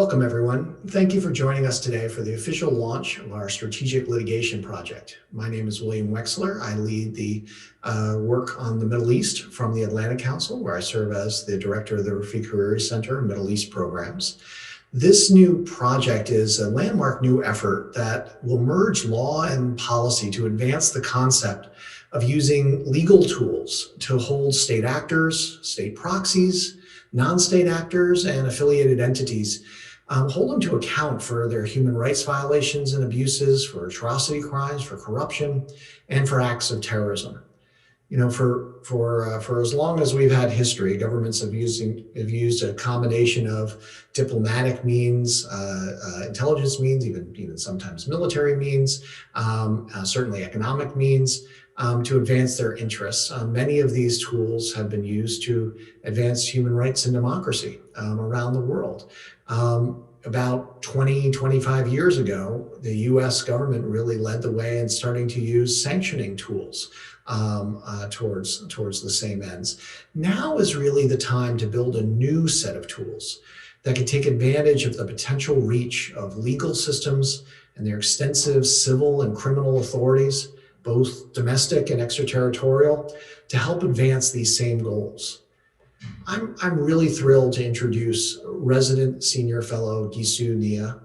Welcome, everyone. Thank you for joining us today for the official launch of our strategic litigation project. My name is William Wexler. I lead the work on the Middle East from the Atlantic Council, where I serve as the director of the Rafiq Hariri Center Middle East Programs. This new project is a landmark new effort that will merge law and policy to advance the concept of using legal tools to hold state actors, state proxies, non-state actors, and affiliated entities, hold them to account for their human rights violations and abuses, for atrocity crimes, for corruption, and for acts of terrorism. You know, for as long as we've had history, governments have used a combination of diplomatic means, intelligence means, even sometimes military means, certainly economic means, to advance their interests. Many of these tools have been used to advance human rights and democracy around the world. About 25 years ago, the US government really led the way in starting to use sanctioning tools towards the same ends. Now is really the time to build a new set of tools that can take advantage of the potential reach of legal systems and their extensive civil and criminal authorities, both domestic and extraterritorial, to help advance these same goals. I'm really thrilled to introduce resident senior fellow Gisu Nia.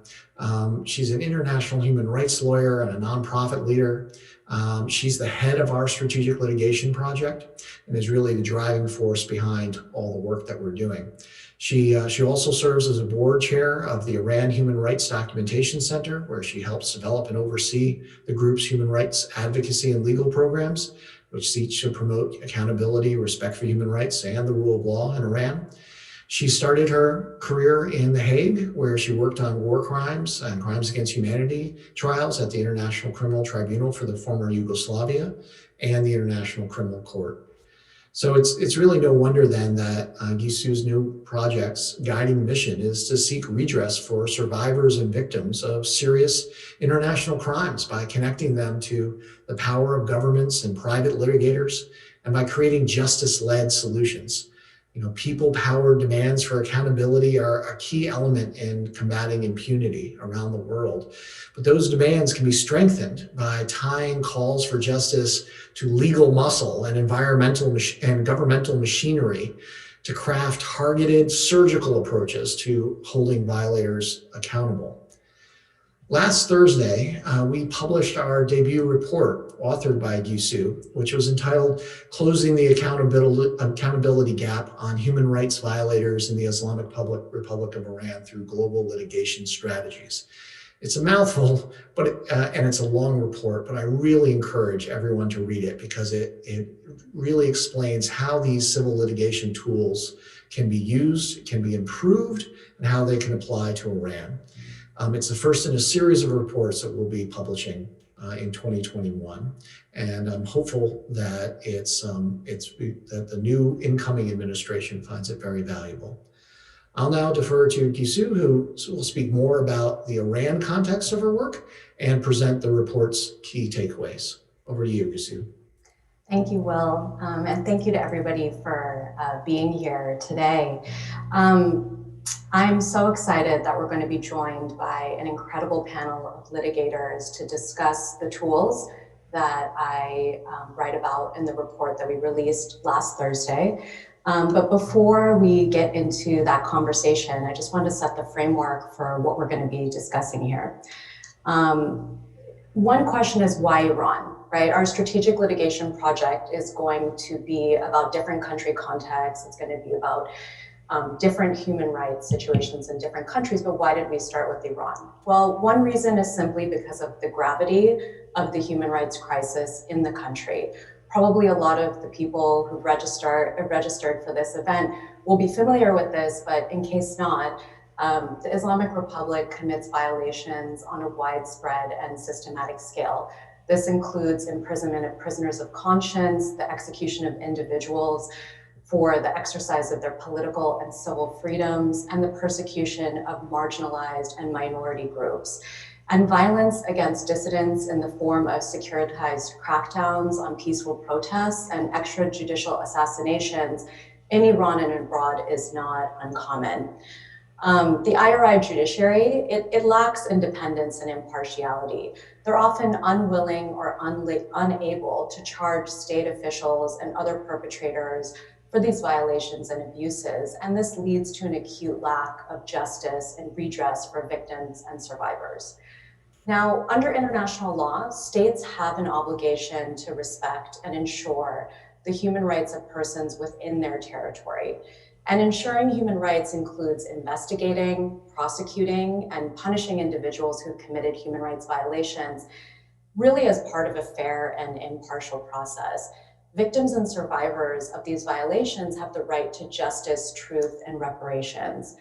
She's an international human rights lawyer and a nonprofit leader. She's the head of our strategic litigation project and is really the driving force behind all the work that we're doing. She also serves as a board chair of the Iran Human Rights Documentation Center, where she helps develop and oversee the group's human rights advocacy and legal programs, which seeks to promote accountability, respect for human rights, and the rule of law in Iran. She started her career in The Hague, where she worked on war crimes and crimes against humanity trials at the International Criminal Tribunal for the former Yugoslavia and the International Criminal Court. So it's really no wonder then that Gisu's new project's guiding mission is to seek redress for survivors and victims of serious international crimes by connecting them to the power of governments and private litigators, and by creating justice-led solutions. You know, people-powered demands for accountability are a key element in combating impunity around the world. But those demands can be strengthened by tying calls for justice to legal muscle and environmental and governmental machinery to craft targeted surgical approaches to holding violators accountable. Last Thursday, we published our debut report authored by Gisu, which was entitled Closing the Accountability Gap on Human Rights Violators in the Islamic Republic of Iran Through Global Litigation Strategies. It's a mouthful, and it's a long report, but I really encourage everyone to read it because it really explains how these civil litigation tools can be used, can be improved, and how they can apply to Iran. It's the first in a series of reports that we'll be publishing in 2021, and I'm hopeful that that the new incoming administration finds it very valuable. I'll now defer to Gisu, who will speak more about the Iran context of her work and present the report's key takeaways. Over to you, Gisu. Thank you, Will, and thank you to everybody for being here today. I'm so excited that we're going to be joined by an incredible panel of litigators to discuss the tools that I write about in the report that we released last Thursday. But before we get into that conversation, I just want to set the framework for what we're going to be discussing here. One question is why Iran, right? Our strategic litigation project is going to be about different country contexts. It's going to be about different human rights situations in different countries, but why did we start with Iran? Well, one reason is simply because of the gravity of the human rights crisis in the country. Probably a lot of the people who registered for this event will be familiar with this, but in case not, the Islamic Republic commits violations on a widespread and systematic scale. This includes imprisonment of prisoners of conscience, the execution of individuals for the exercise of their political and civil freedoms, and the persecution of marginalized and minority groups. And violence against dissidents in the form of securitized crackdowns on peaceful protests and extrajudicial assassinations in Iran and abroad is not uncommon. The IRI judiciary, it lacks independence and impartiality. They're often unwilling or unable to charge state officials and other perpetrators for these violations and abuses, and this leads to an acute lack of justice and redress for victims and survivors. Now, under international law, states have an obligation to respect and ensure the human rights of persons within their territory. And ensuring human rights includes investigating, prosecuting, and punishing individuals who committed human rights violations, really as part of a fair and impartial process. Victims and survivors of these violations have the right to justice, truth, and reparations.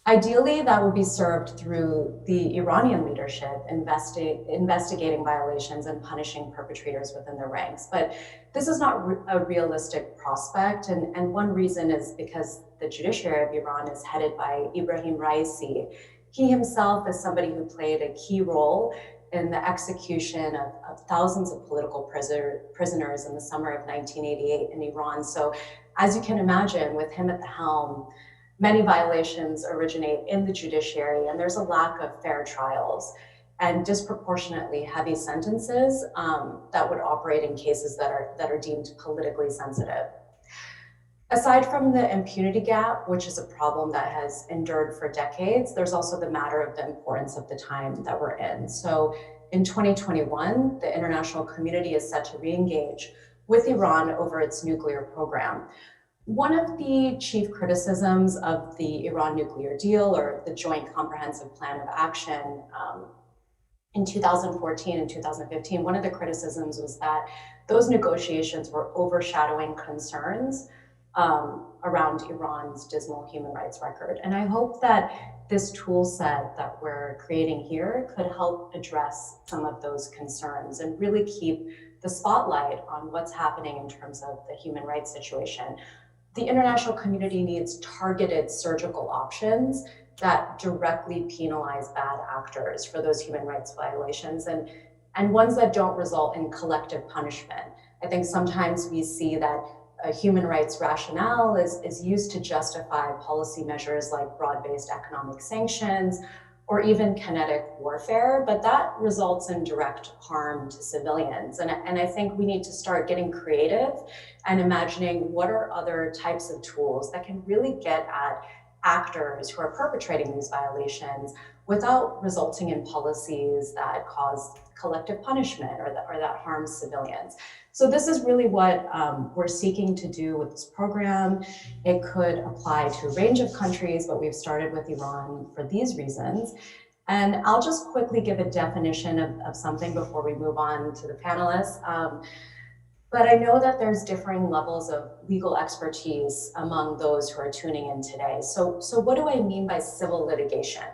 Ideally, that would be served through the Iranian leadership investigating violations and punishing perpetrators within their ranks. But this is not a realistic prospect, and one reason is because the judiciary of Iran is headed by Ibrahim Raisi. He himself is somebody who played a key role in the execution of thousands of political prisoners in the summer of 1988 in Iran. So as you can imagine, with him at the helm, many violations originate in the judiciary, and there's a lack of fair trials and disproportionately heavy sentences that would operate in cases that are deemed politically sensitive. Aside from the impunity gap, which is a problem that has endured for decades, there's also the matter of the importance of the time that we're in. So in 2021, the international community is set to re-engage with Iran over its nuclear program. One of the chief criticisms of the Iran nuclear deal, or the Joint Comprehensive Plan of Action, in 2014 and 2015, one of the criticisms was that those negotiations were overshadowing concerns around Iran's dismal human rights record. And I hope that this tool set that we're creating here could help address some of those concerns and really keep the spotlight on what's happening in terms of the human rights situation. The international community needs targeted surgical options that directly penalize bad actors for those human rights violations and ones that don't result in collective punishment. I think sometimes we see that a human rights rationale is used to justify policy measures like broad-based economic sanctions or even kinetic warfare, but that results in direct harm to civilians. And I think we need to start getting creative and imagining what are other types of tools that can really get at actors who are perpetrating these violations without resulting in policies that cause collective punishment or that harms civilians. So this is really what we're seeking to do with this program. It could apply to a range of countries, but we've started with Iran for these reasons. And I'll just quickly give a definition of something before we move on to the panelists. But I know that there's differing levels of legal expertise among those who are tuning in today. So what do I mean by civil litigation?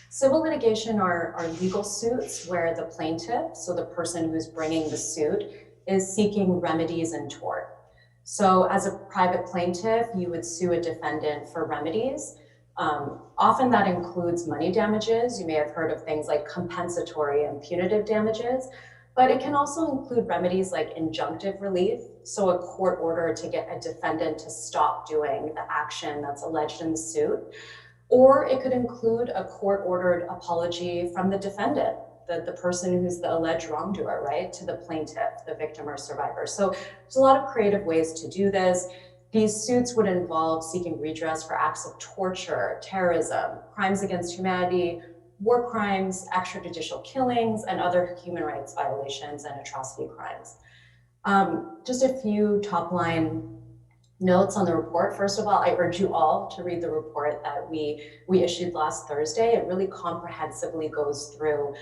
Civil litigation are legal suits where the plaintiff, so the person who's bringing the suit, is seeking remedies in tort. So as a private plaintiff, you would sue a defendant for remedies. Often that includes money damages. You may have heard of things like compensatory and punitive damages, but it can also include remedies like injunctive relief. So a court order to get a defendant to stop doing the action that's alleged in the suit. Or it could include a court-ordered apology from the defendant, the person who's the alleged wrongdoer, right, to the plaintiff, the victim or survivor. So there's a lot of creative ways to do this. These suits would involve seeking redress for acts of torture, terrorism, crimes against humanity, war crimes, extrajudicial killings, and other human rights violations and atrocity crimes. Just a few top-line notes on the report. First of all, I urge you all to read the report that we issued last Thursday. It really comprehensively goes through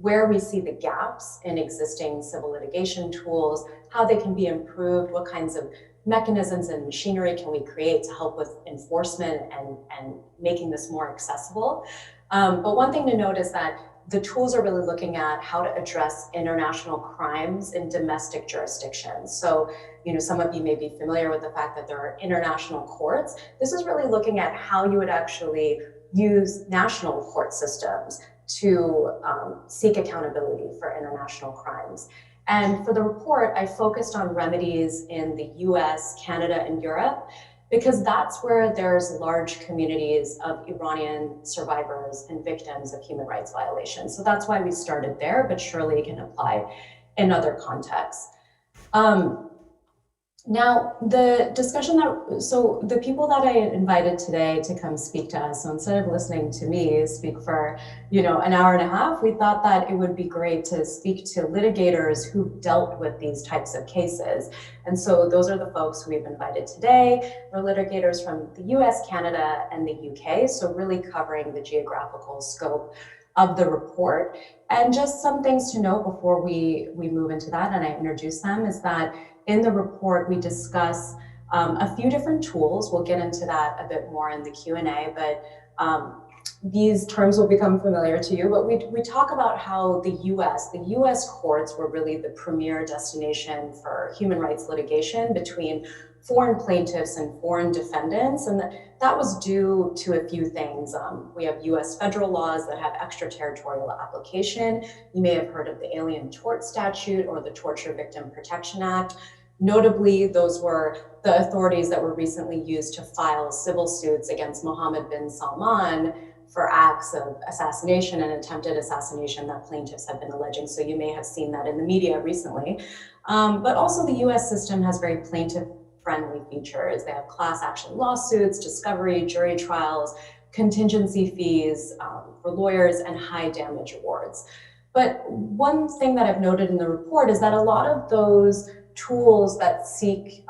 where we see the gaps in existing civil litigation tools, how they can be improved, what kinds of mechanisms and machinery can we create to help with enforcement and making this more accessible. But one thing to note is that the tools are really looking at how to address international crimes in domestic jurisdictions. So, some of you may be familiar with the fact that there are international courts. This is really looking at how you would actually use national court systems to seek accountability for international crimes. And for the report, I focused on remedies in the US, Canada, and Europe. because that's where there's large communities of Iranian survivors and victims of human rights violations. So that's why we started there, but surely it can apply in other contexts. Now, the discussion so the people that I invited today to come speak to us, so instead of listening to me speak for, an hour and a half, we thought that it would be great to speak to litigators who've dealt with these types of cases. And so those are the folks who we've invited today. They're litigators from the US, Canada, and the UK, so really covering the geographical scope of the report. And just some things to note before we move into that and I introduce them is that in the report, we discuss a few different tools. We'll get into that a bit more in the Q&A, but these terms will become familiar to you. But we talk about how the US courts were really the premier destination for human rights litigation between foreign plaintiffs and foreign defendants. And that was due to a few things. We have US federal laws that have extraterritorial application. You may have heard of the Alien Tort Statute or the Torture Victim Protection Act. Notably, those were the authorities that were recently used to file civil suits against Mohammed bin Salman for acts of assassination and attempted assassination that plaintiffs have been alleging. So you may have seen that in the media recently. But also the US system has very plaintiff-friendly features. They have class action lawsuits, discovery, jury trials, contingency fees for lawyers, and high damage awards. But one thing that I've noted in the report is that a lot of those tools that seek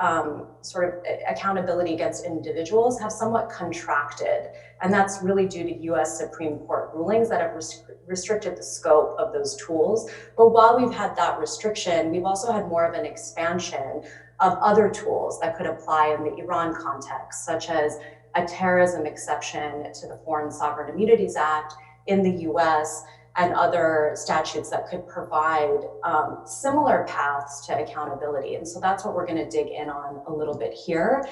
sort of accountability against individuals have somewhat contracted. And that's really due to US Supreme Court rulings that have restricted the scope of those tools. But while we've had that restriction, we've also had more of an expansion of other tools that could apply in the Iran context, such as a terrorism exception to the Foreign Sovereign Immunities Act in the US, and other statutes that could provide similar paths to accountability. And so that's what we're going to dig in on a little bit here.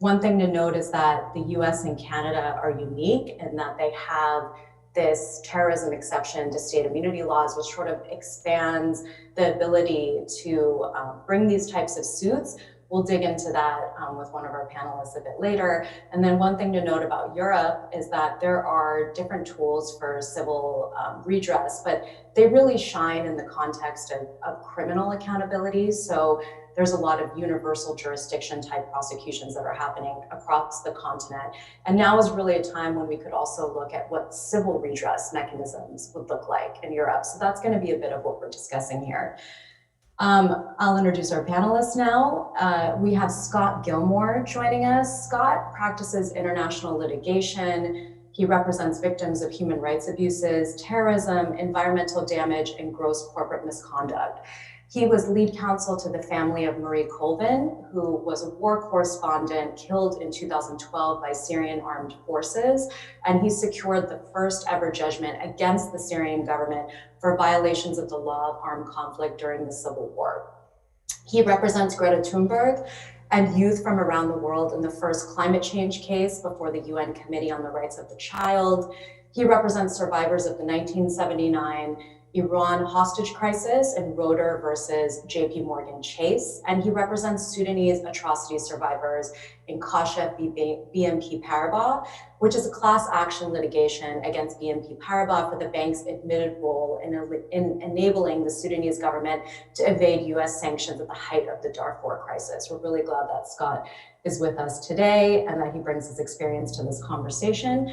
One thing to note is that the US and Canada are unique in that they have this terrorism exception to state immunity laws, which sort of expands the ability to bring these types of suits. We'll dig into that with one of our panelists a bit later. And then one thing to note about Europe is that there are different tools for civil redress, but they really shine in the context of criminal accountability. So there's a lot of universal jurisdiction type prosecutions that are happening across the continent. And now is really a time when we could also look at what civil redress mechanisms would look like in Europe. So that's going to be a bit of what we're discussing here. I'll introduce our panelists now. We have Scott Gilmore joining us. Scott practices international litigation. He represents victims of human rights abuses, terrorism, environmental damage, and gross corporate misconduct. He was lead counsel to the family of Marie Colvin, who was a war correspondent killed in 2012 by Syrian armed forces, and he secured the first ever judgment against the Syrian government for violations of the law of armed conflict during the Civil War. He represents Greta Thunberg and youth from around the world in the first climate change case before the UN Committee on the Rights of the Child. He represents survivors of the 1979 Iran hostage crisis in Roeder versus JP Morgan Chase, and he represents Sudanese atrocity survivors in Kashif BNP Paribas, which is a class action litigation against BNP Paribas for the bank's admitted role in enabling the Sudanese government to evade US sanctions at the height of the Darfur crisis. We're really glad that Scott is with us today and that he brings his experience to this conversation.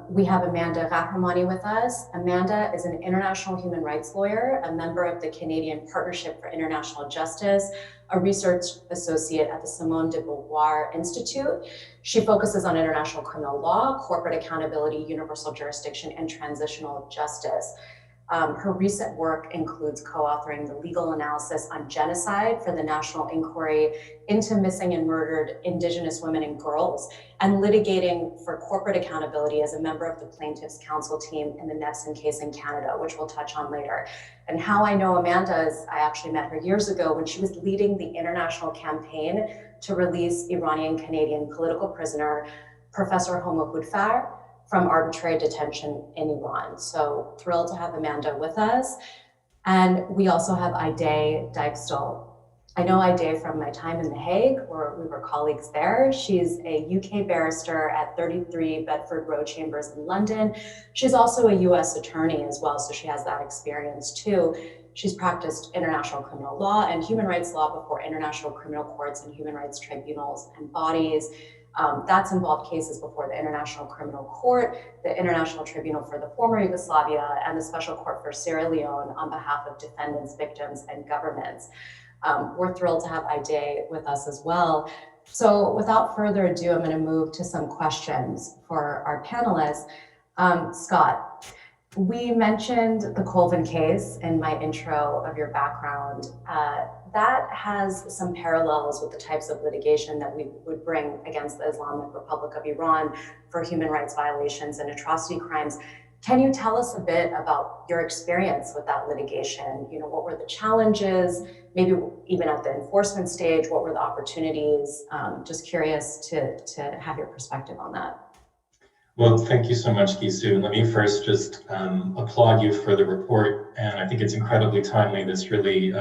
We have Amanda Rahramani with us. Amanda is an international human rights lawyer, a member of the Canadian Partnership for International Justice, a research associate at the Simone de Beauvoir Institute. She focuses on international criminal law, corporate accountability, universal jurisdiction, and transitional justice. Her recent work includes co-authoring the legal analysis on genocide for the National Inquiry into Missing and Murdered Indigenous Women and Girls, and litigating for corporate accountability as a member of the Plaintiffs' Counsel team in the Nevson case in Canada, which we'll touch on later. And how I know Amanda is I actually met her years ago when she was leading the international campaign to release Iranian-Canadian political prisoner, Professor Homo Hudfar, from arbitrary detention in Iran. So thrilled to have Amanda with us. And we also have Ide Dijkstal. I know Ida from my time in The Hague, where we were colleagues there. She's a UK barrister at 33 Bedford Row Chambers in London. She's also a US attorney as well, so she has that experience too. She's practiced international criminal law and human rights law before international criminal courts and human rights tribunals and bodies. That's involved cases before the International Criminal Court, the International Tribunal for the former Yugoslavia, and the Special Court for Sierra Leone on behalf of defendants, victims, and governments. We're thrilled to have Ida with us as well. So without further ado, I'm going to move to some questions for our panelists. Scott, we mentioned the Colvin case in my intro of your background. That has some parallels with the types of litigation that we would bring against the Islamic Republic of Iran for human rights violations and atrocity crimes. Can you tell us a bit about your experience with that litigation? You know, what were the challenges? Maybe even at the enforcement stage, what were the opportunities? Just curious to have your perspective on that. Well, thank you so much, Gisu. Let me first just applaud you for the report. And I think it's incredibly timely. This really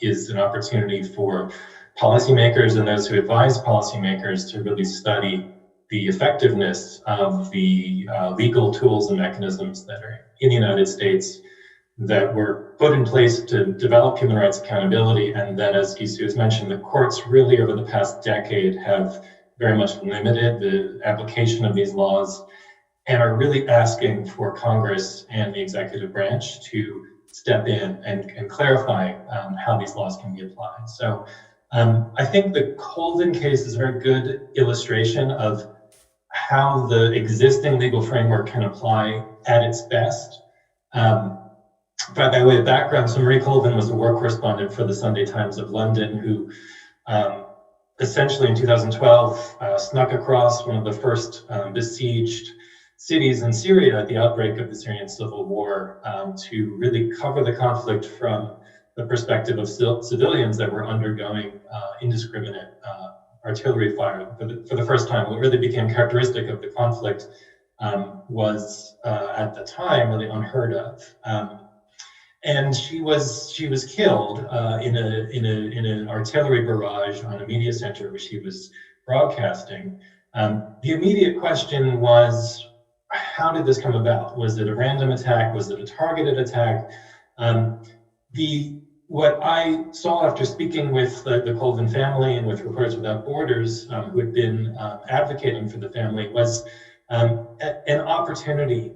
is an opportunity for policymakers and those who advise policymakers to really study the effectiveness of the legal tools and mechanisms that are in the United States that were put in place to develop human rights accountability. And then, as Gisu has mentioned, the courts really over the past decade have very much limited the application of these laws and are really asking for Congress and the executive branch to step in and clarify how these laws can be applied. So I think the Colvin case is a very good illustration of how the existing legal framework can apply at its best. By way of background, so Marie Colvin was a war correspondent for the Sunday Times of London who essentially in 2012 snuck across one of the first besieged cities in Syria at the outbreak of the Syrian civil war to really cover the conflict from the perspective of civilians that were undergoing indiscriminate artillery fire for the first time. What really became characteristic of the conflict was at the time really unheard of. And she was killed in an artillery barrage on a media center where she was broadcasting. The immediate question was, how did this come about? Was it a random attack? Was it a targeted attack? What I saw after speaking with the Colvin family and with Reporters Without Borders, who had been advocating for the family, was an opportunity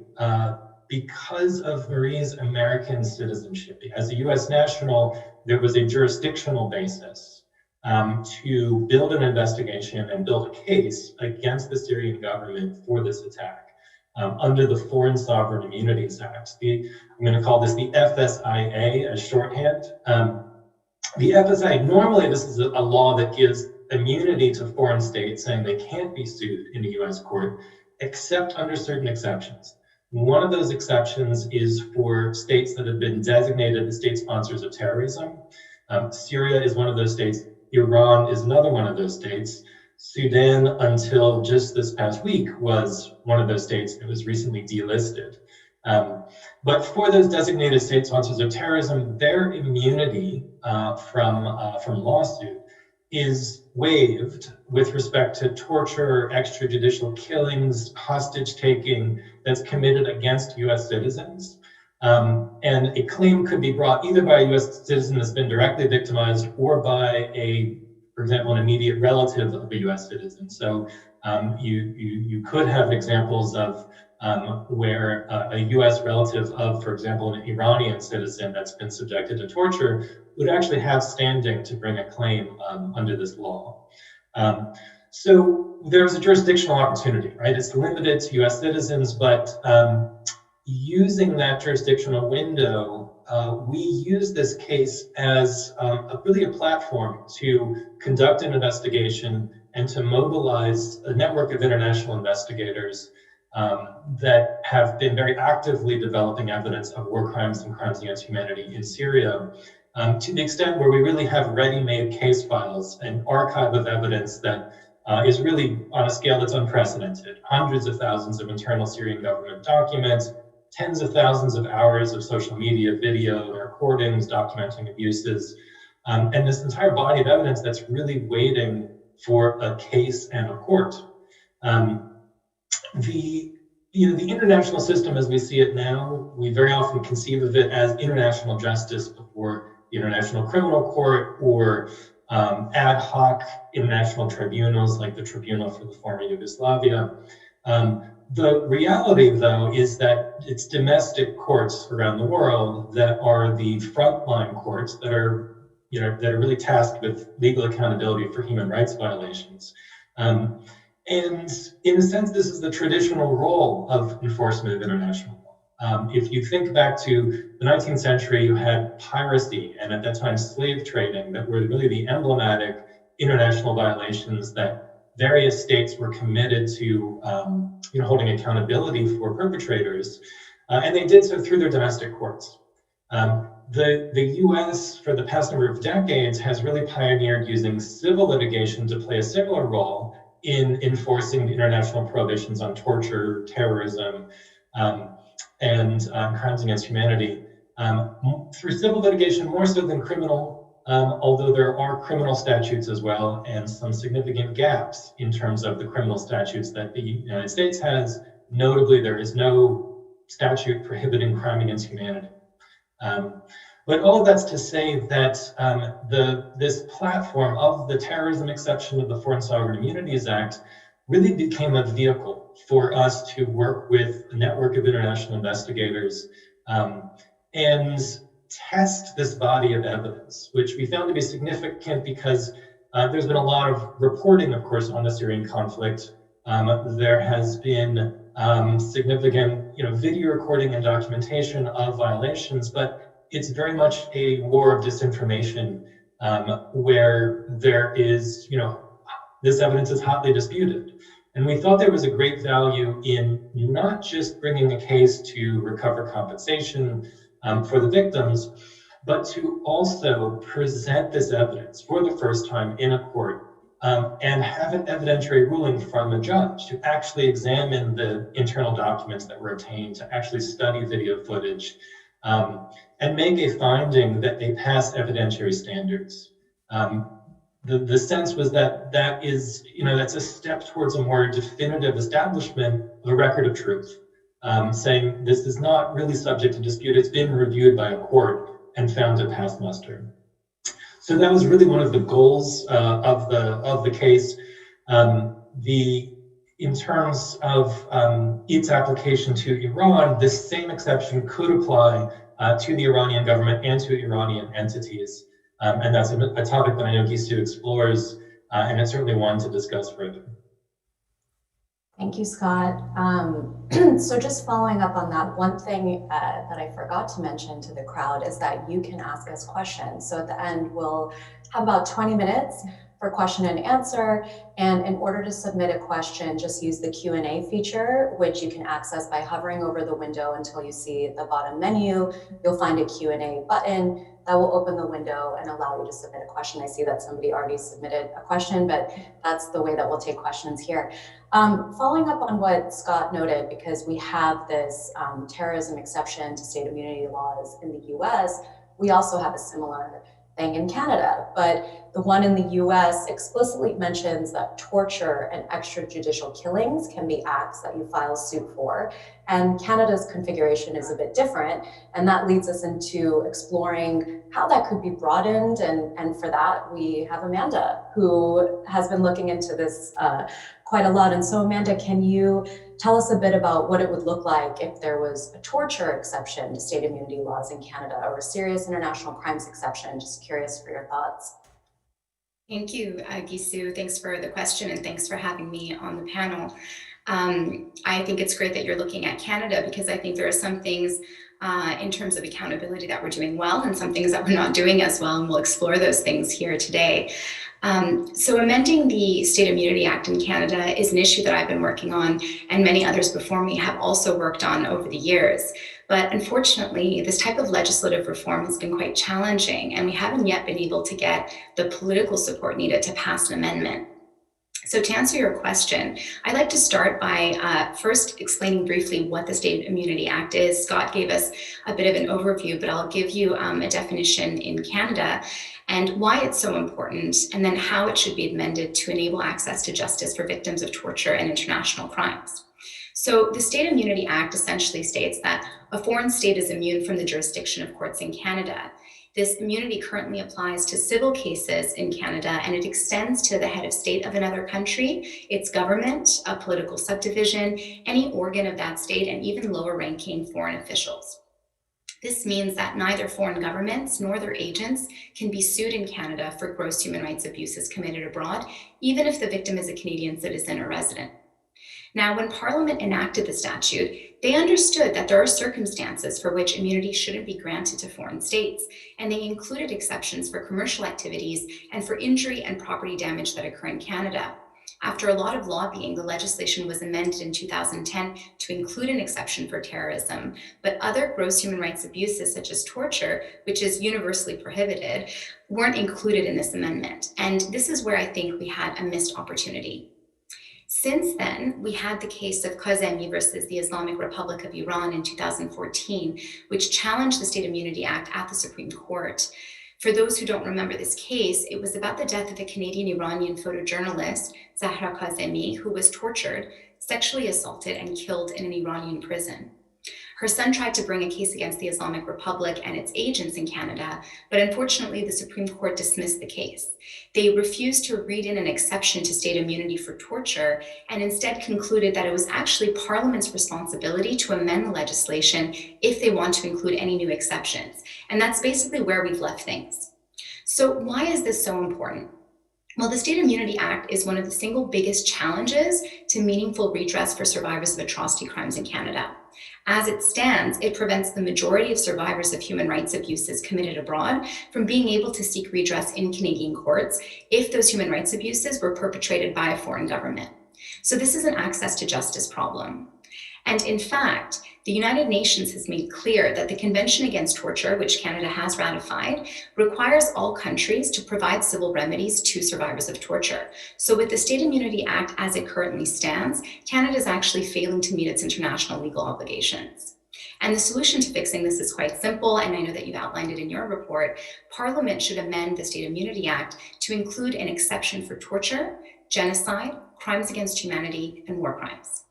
because of Marie's American citizenship. As a US national, there was a jurisdictional basis to build an investigation and build a case against the Syrian government for this attack under the Foreign Sovereign Immunities Act. I'm going to call this the FSIA as shorthand. The FSIA, normally this is a law that gives immunity to foreign states, saying they can't be sued in a US court, except under certain exceptions. One of those exceptions is for states that have been designated as state sponsors of terrorism. Syria is one of those states. Iran is another one of those states. Sudan, until just this past week, was one of those states that was recently delisted. But for those designated state sponsors of terrorism, their immunity from lawsuit is waived with respect to torture, extrajudicial killings, hostage taking that's committed against US citizens. And a claim could be brought either by a US citizen that's been directly victimized or by for example, an immediate relative of a US citizen. So you could have examples of where a US relative of, for example, an Iranian citizen that's been subjected to torture would actually have standing to bring a claim under this law. So there's a jurisdictional opportunity, right? It's limited to US citizens, but using that jurisdictional window, we use this case as really a platform to conduct an investigation and to mobilize a network of international investigators that have been very actively developing evidence of war crimes and crimes against humanity in Syria, to the extent where we really have ready-made case files, an archive of evidence that is really on a scale that's unprecedented. Hundreds of thousands of internal Syrian government documents, tens of thousands of hours of social media, video, and recordings documenting abuses. and this entire body of evidence that's really waiting for a case and a court. The international system as we see it now, we very often conceive of it as international justice before the International Criminal Court, or ad hoc international tribunals like the Tribunal for the former Yugoslavia. The reality, though, is that it's domestic courts around the world that are the frontline courts that are really tasked with legal accountability for human rights violations. And in a sense, this is the traditional role of enforcement of international law. If you think back to the 19th century, you had piracy and at that time slave trading that were really the emblematic international violations that various states were committed to holding accountability for perpetrators, and they did so through their domestic courts. The US, for the past number of decades, has really pioneered using civil litigation to play a similar role in enforcing international prohibitions on torture, terrorism, and crimes against humanity. Through civil litigation, more so than criminal, although there are criminal statutes as well, and some significant gaps in terms of the criminal statutes that the United States has. Notably, there is no statute prohibiting crime against humanity. But all of that's to say that this platform of the terrorism exception of the Foreign Sovereign Immunities Act really became a vehicle for us to work with a network of international investigators and test this body of evidence, which we found to be significant because there's been a lot of reporting, of course, on the Syrian conflict. There has been significant video recording and documentation of violations, but it's very much a war of disinformation where there is, this evidence is hotly disputed. And we thought there was a great value in not just bringing a case to recover compensation for the victims, but to also present this evidence for the first time in a court and have an evidentiary ruling from a judge to actually examine the internal documents that were obtained, to actually study video footage, and make a finding that they pass evidentiary standards. The sense was that that's a step towards a more definitive establishment of a record of truth, saying this is not really subject to dispute. It's been reviewed by a court and found to pass muster. So that was really one of the goals of the case. In terms of its application to Iran, this same exception could apply to the Iranian government and to Iranian entities. And that's a topic that I know Gisu explores, and it's certainly one to discuss further. Thank you, Scott. So just following up on that, one thing that I forgot to mention to the crowd is that you can ask us questions. So at the end, we'll have about 20 minutes for question and answer. And in order to submit a question, just use the Q&A feature, which you can access by hovering over the window until you see the bottom menu. You'll find a Q&A button that will open the window and allow you to submit a question. I see that somebody already submitted a question, but that's the way that we'll take questions here. Following up on what Scott noted, because we have this terrorism exception to state immunity laws in the US, we also have a similar thing in Canada, but the one in the US explicitly mentions that torture and extrajudicial killings can be acts that you file suit for. And Canada's configuration is a bit different. And that leads us into exploring how that could be broadened. And for that, we have Amanda, who has been looking into this quite a lot. And so Amanda, can you tell us a bit about what it would look like if there was a torture exception to state immunity laws in Canada or a serious international crimes exception? Just curious for your thoughts. Thank you, Gisu. Thanks for the question and thanks for having me on the panel. I think it's great that you're looking at Canada because I think there are some things in terms of accountability that we're doing well and some things that we're not doing as well, and we'll explore those things here today. So amending the State Immunity Act in Canada is an issue that I've been working on, and many others before me have also worked on over the years. But unfortunately, this type of legislative reform has been quite challenging, and we haven't yet been able to get the political support needed to pass an amendment. So to answer your question, I'd like to start by first explaining briefly what the State Immunity Act is. Scott gave us a bit of an overview, but I'll give you a definition in Canada and why it's so important, and then how it should be amended to enable access to justice for victims of torture and international crimes. So the State Immunity Act essentially states that a foreign state is immune from the jurisdiction of courts in Canada. This immunity currently applies to civil cases in Canada, and it extends to the head of state of another country, its government, a political subdivision, any organ of that state, and even lower-ranking foreign officials. This means that neither foreign governments nor their agents can be sued in Canada for gross human rights abuses committed abroad, even if the victim is a Canadian citizen or resident. Now, when Parliament enacted the statute, they understood that there are circumstances for which immunity shouldn't be granted to foreign states, and they included exceptions for commercial activities and for injury and property damage that occur in Canada. After a lot of lobbying, the legislation was amended in 2010 to include an exception for terrorism, but other gross human rights abuses such as torture, which is universally prohibited, weren't included in this amendment. And this is where I think we had a missed opportunity. Since then, we had the case of Kazemi versus the Islamic Republic of Iran in 2014, which challenged the State Immunity Act at the Supreme Court. For those who don't remember this case, it was about the death of a Canadian-Iranian photojournalist, Zahra Kazemi, who was tortured, sexually assaulted, and killed in an Iranian prison. Her son tried to bring a case against the Islamic Republic and its agents in Canada, but unfortunately the Supreme Court dismissed the case. They refused to read in an exception to state immunity for torture and instead concluded that it was actually Parliament's responsibility to amend the legislation if they want to include any new exceptions. And that's basically where we've left things. So why is this so important? Well, the State Immunity Act is one of the single biggest challenges to meaningful redress for survivors of atrocity crimes in Canada. As it stands, it prevents the majority of survivors of human rights abuses committed abroad from being able to seek redress in Canadian courts if those human rights abuses were perpetrated by a foreign government. So this is an access to justice problem. And in fact, the United Nations has made clear that the Convention Against Torture, which Canada has ratified, requires all countries to provide civil remedies to survivors of torture. So with the State Immunity Act as it currently stands, Canada is actually failing to meet its international legal obligations. And the solution to fixing this is quite simple, and I know that you've outlined it in your report. Parliament should amend the State Immunity Act to include an exception for torture, genocide, crimes against humanity, and war crimes.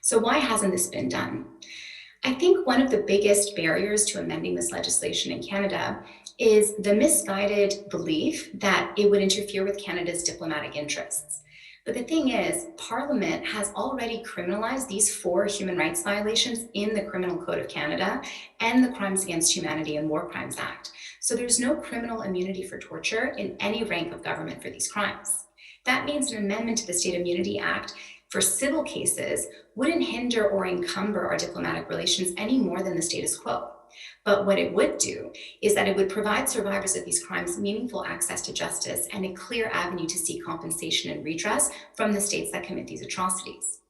So why hasn't this been done? I think one of the biggest barriers to amending this legislation in Canada is the misguided belief that it would interfere with Canada's diplomatic interests. But the thing is, Parliament has already criminalized these 4 human rights violations in the Criminal Code of Canada and the Crimes Against Humanity and War Crimes Act. So there's no criminal immunity for torture in any rank of government for these crimes. That means an amendment to the State Immunity Act for civil cases wouldn't hinder or encumber our diplomatic relations any more than the status quo. But what it would do is that it would provide survivors of these crimes meaningful access to justice and a clear avenue to seek compensation and redress from the states that commit these atrocities.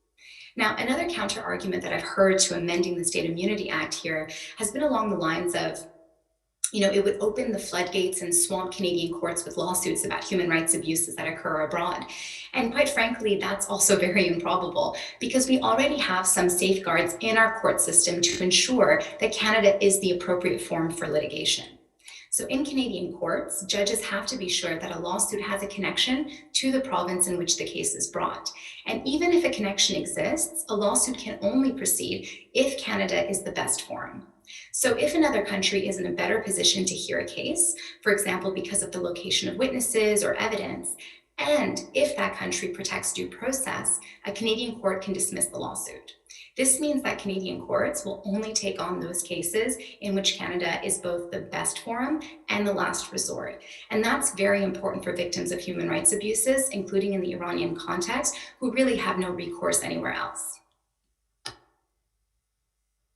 Now, another counter argument that I've heard to amending the State Immunity Act here has been along the lines of, it would open the floodgates and swamp Canadian courts with lawsuits about human rights abuses that occur abroad. And quite frankly, that's also very improbable because we already have some safeguards in our court system to ensure that Canada is the appropriate forum for litigation. So in Canadian courts, judges have to be sure that a lawsuit has a connection to the province in which the case is brought. And even if a connection exists, a lawsuit can only proceed if Canada is the best forum. So if another country is in a better position to hear a case, for example, because of the location of witnesses or evidence, and if that country protects due process, a Canadian court can dismiss the lawsuit. This means that Canadian courts will only take on those cases in which Canada is both the best forum and the last resort. And that's very important for victims of human rights abuses, including in the Iranian context, who really have no recourse anywhere else.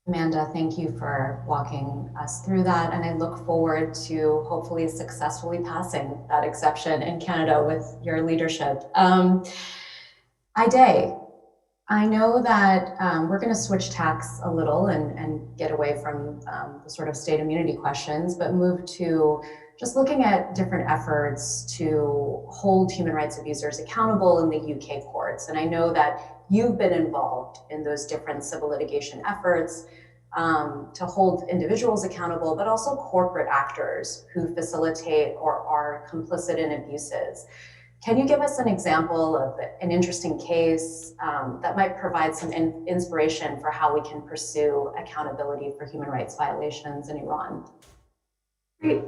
Amanda, thank you for walking us through that. And I look forward to hopefully successfully passing that exception in Canada with your leadership. Ide, I know that we're going to switch tacks a little and get away from the sort of state immunity questions, but move to just looking at different efforts to hold human rights abusers accountable in the UK courts. And I know that you've been involved in those different civil litigation efforts to hold individuals accountable, but also corporate actors who facilitate or are complicit in abuses. Can you give us an example of an interesting case that might provide some inspiration for how we can pursue accountability for human rights violations in Iran? Great.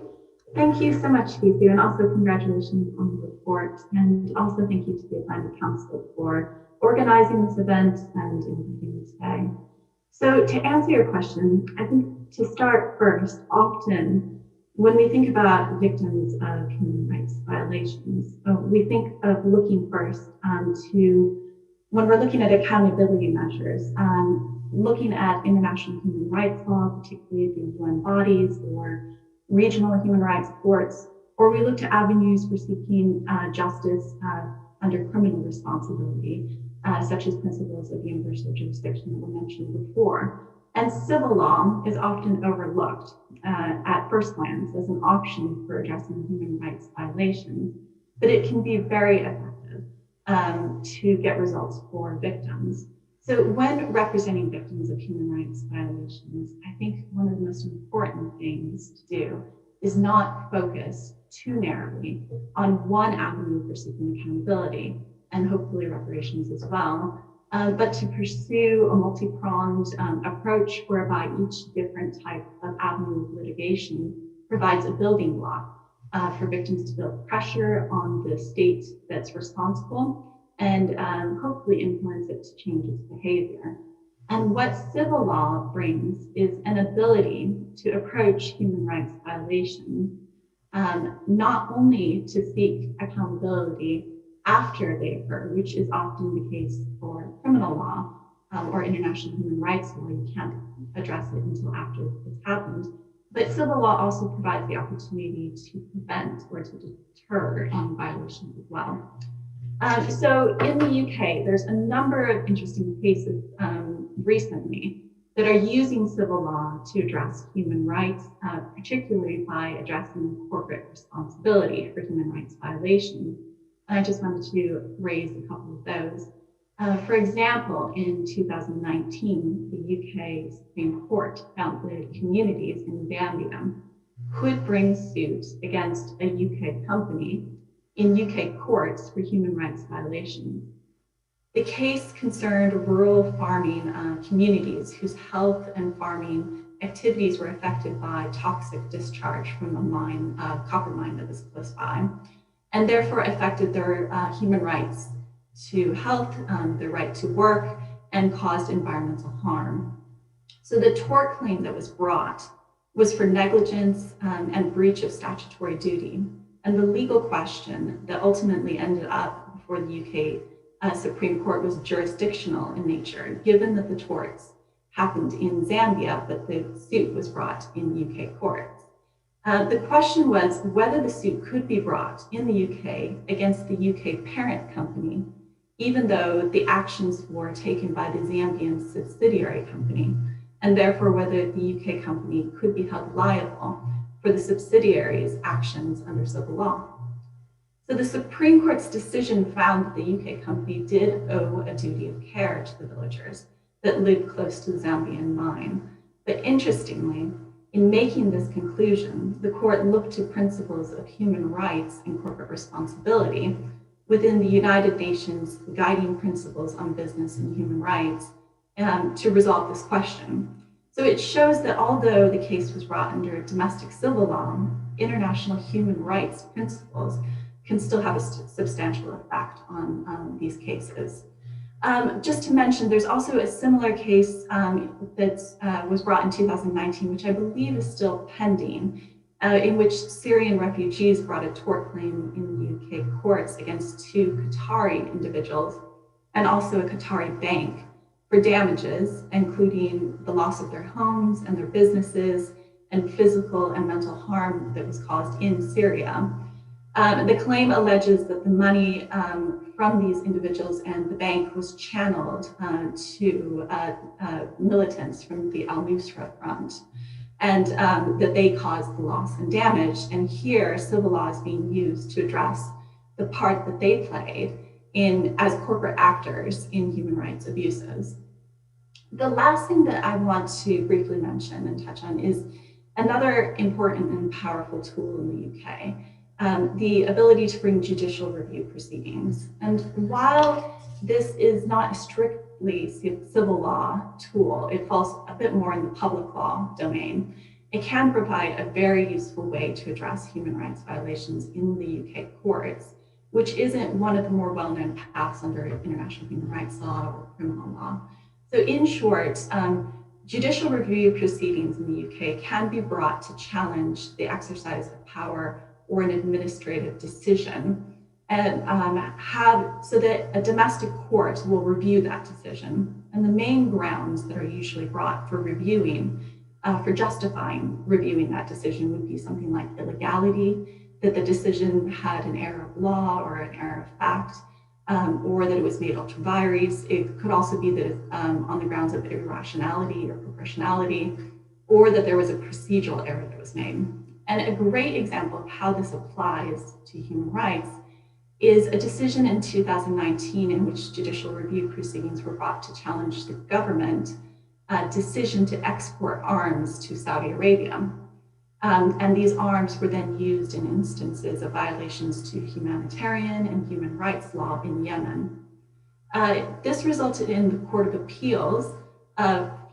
Thank you so much, Gisu, and also congratulations on the report. And also thank you to the Atlantic Council for organizing this event and inviting me today. So to answer your question, I think to start first, often when we think about victims of human rights violations, we think of looking first to, when we're looking at accountability measures, looking at international human rights law, particularly the UN bodies or regional human rights courts, or we look to avenues for seeking justice under criminal responsibility, such as principles of universal jurisdiction that were mentioned before. And civil law is often overlooked at first glance as an option for addressing human rights violations, but it can be very effective to get results for victims. So when representing victims of human rights violations, I think one of the most important things to do is not focus too narrowly on one avenue for seeking accountability, and hopefully reparations as well, but to pursue a multi-pronged approach whereby each different type of avenue of litigation provides a building block for victims to build pressure on the state that's responsible and hopefully influence it to change its behavior. And what civil law brings is an ability to approach human rights violations, not only to seek accountability after they occur, which is often the case for criminal law or international human rights law. You can't address it until after it's happened. But civil law also provides the opportunity to prevent or to deter violations as well. So in the UK, there's a number of interesting cases recently that are using civil law to address human rights, particularly by addressing corporate responsibility for human rights violations. And I just wanted to raise a couple of those. For example, in 2019, the UK Supreme Court found that communities in Zambia could bring suit against a UK company in UK courts for human rights violations. The case concerned rural farming communities whose health and farming activities were affected by toxic discharge from a mine, copper mine that was close by, and therefore affected their human rights to health, their right to work, and caused environmental harm. So the tort claim that was brought was for negligence and breach of statutory duty. And the legal question that ultimately ended up before the UK Supreme Court was jurisdictional in nature, given that the torts happened in Zambia, but the suit was brought in UK courts. The question was whether the suit could be brought in the UK against the UK parent company, even though the actions were taken by the Zambian subsidiary company, and therefore whether the UK company could be held liable for the subsidiary's actions under civil law. So the Supreme Court's decision found that the UK company did owe a duty of care to the villagers that lived close to the Zambian mine. But interestingly, in making this conclusion, the court looked to principles of human rights and corporate responsibility within the United Nations guiding principles on business and human rights to resolve this question. So it shows that although the case was brought under domestic civil law, international human rights principles can still have a substantial effect on these cases. Just to mention, there's also a similar case that was brought in 2019, which I believe is still pending, in which Syrian refugees brought a tort claim in UK courts against two Qatari individuals and also a Qatari bank for damages, including the loss of their homes and their businesses and physical and mental harm that was caused in Syria. The claim alleges that the money from these individuals and the bank was channeled to militants from the Al-Nusra Front, and that they caused the loss and damage. And here, civil law is being used to address the part that they played as corporate actors in human rights abuses. The last thing that I want to briefly mention and touch on is another important and powerful tool in the UK. The ability to bring judicial review proceedings. And while this is not a strictly civil law tool, it falls a bit more in the public law domain. It can provide a very useful way to address human rights violations in the UK courts, which isn't one of the more well-known paths under international human rights law or criminal law. So in short, judicial review proceedings in the UK can be brought to challenge the exercise of power or an administrative decision, and so that a domestic court will review that decision. And the main grounds that are usually brought for justifying reviewing that decision would be something like illegality, that the decision had an error of law or an error of fact, or that it was made ultra vires. It could also be that it's on the grounds of irrationality or proportionality, or that there was a procedural error that was made. And a great example of how this applies to human rights is a decision in 2019 in which judicial review proceedings were brought to challenge the government decision to export arms to Saudi Arabia. And these arms were then used in instances of violations to humanitarian and human rights law in Yemen. This resulted in the Court of Appeals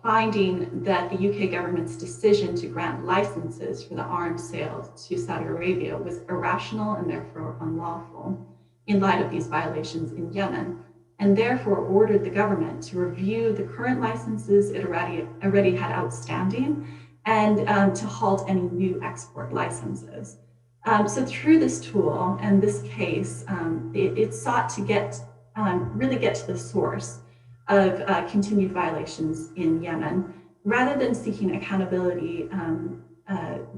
finding that the UK government's decision to grant licenses for the arms sales to Saudi Arabia was irrational and therefore unlawful in light of these violations in Yemen, and therefore ordered the government to review the current licenses it already had outstanding and to halt any new export licenses. So through this tool and this case, it sought to really get to the source of continued violations in Yemen. Rather than seeking accountability,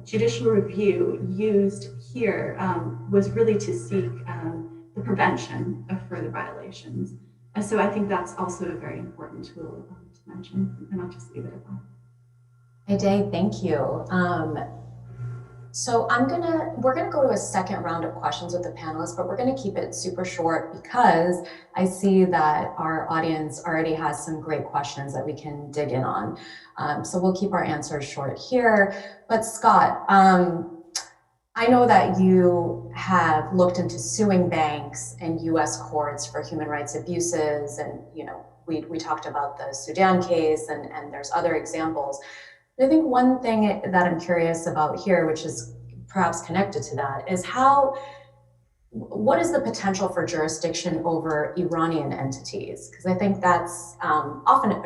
judicial review used here was really to seek the prevention of further violations. And so I think that's also a very important tool to mention, and I'll just leave it at that. Ade, thank you. So we're gonna go to a second round of questions with the panelists, but we're gonna keep it super short because I see that our audience already has some great questions that we can dig in on. So we'll keep our answers short here. But Scott, I know that you have looked into suing banks and US courts for human rights abuses, and we talked about the Sudan case, and there's other examples. I think one thing that I'm curious about here, which is perhaps connected to that, is what is the potential for jurisdiction over Iranian entities? Because I think that's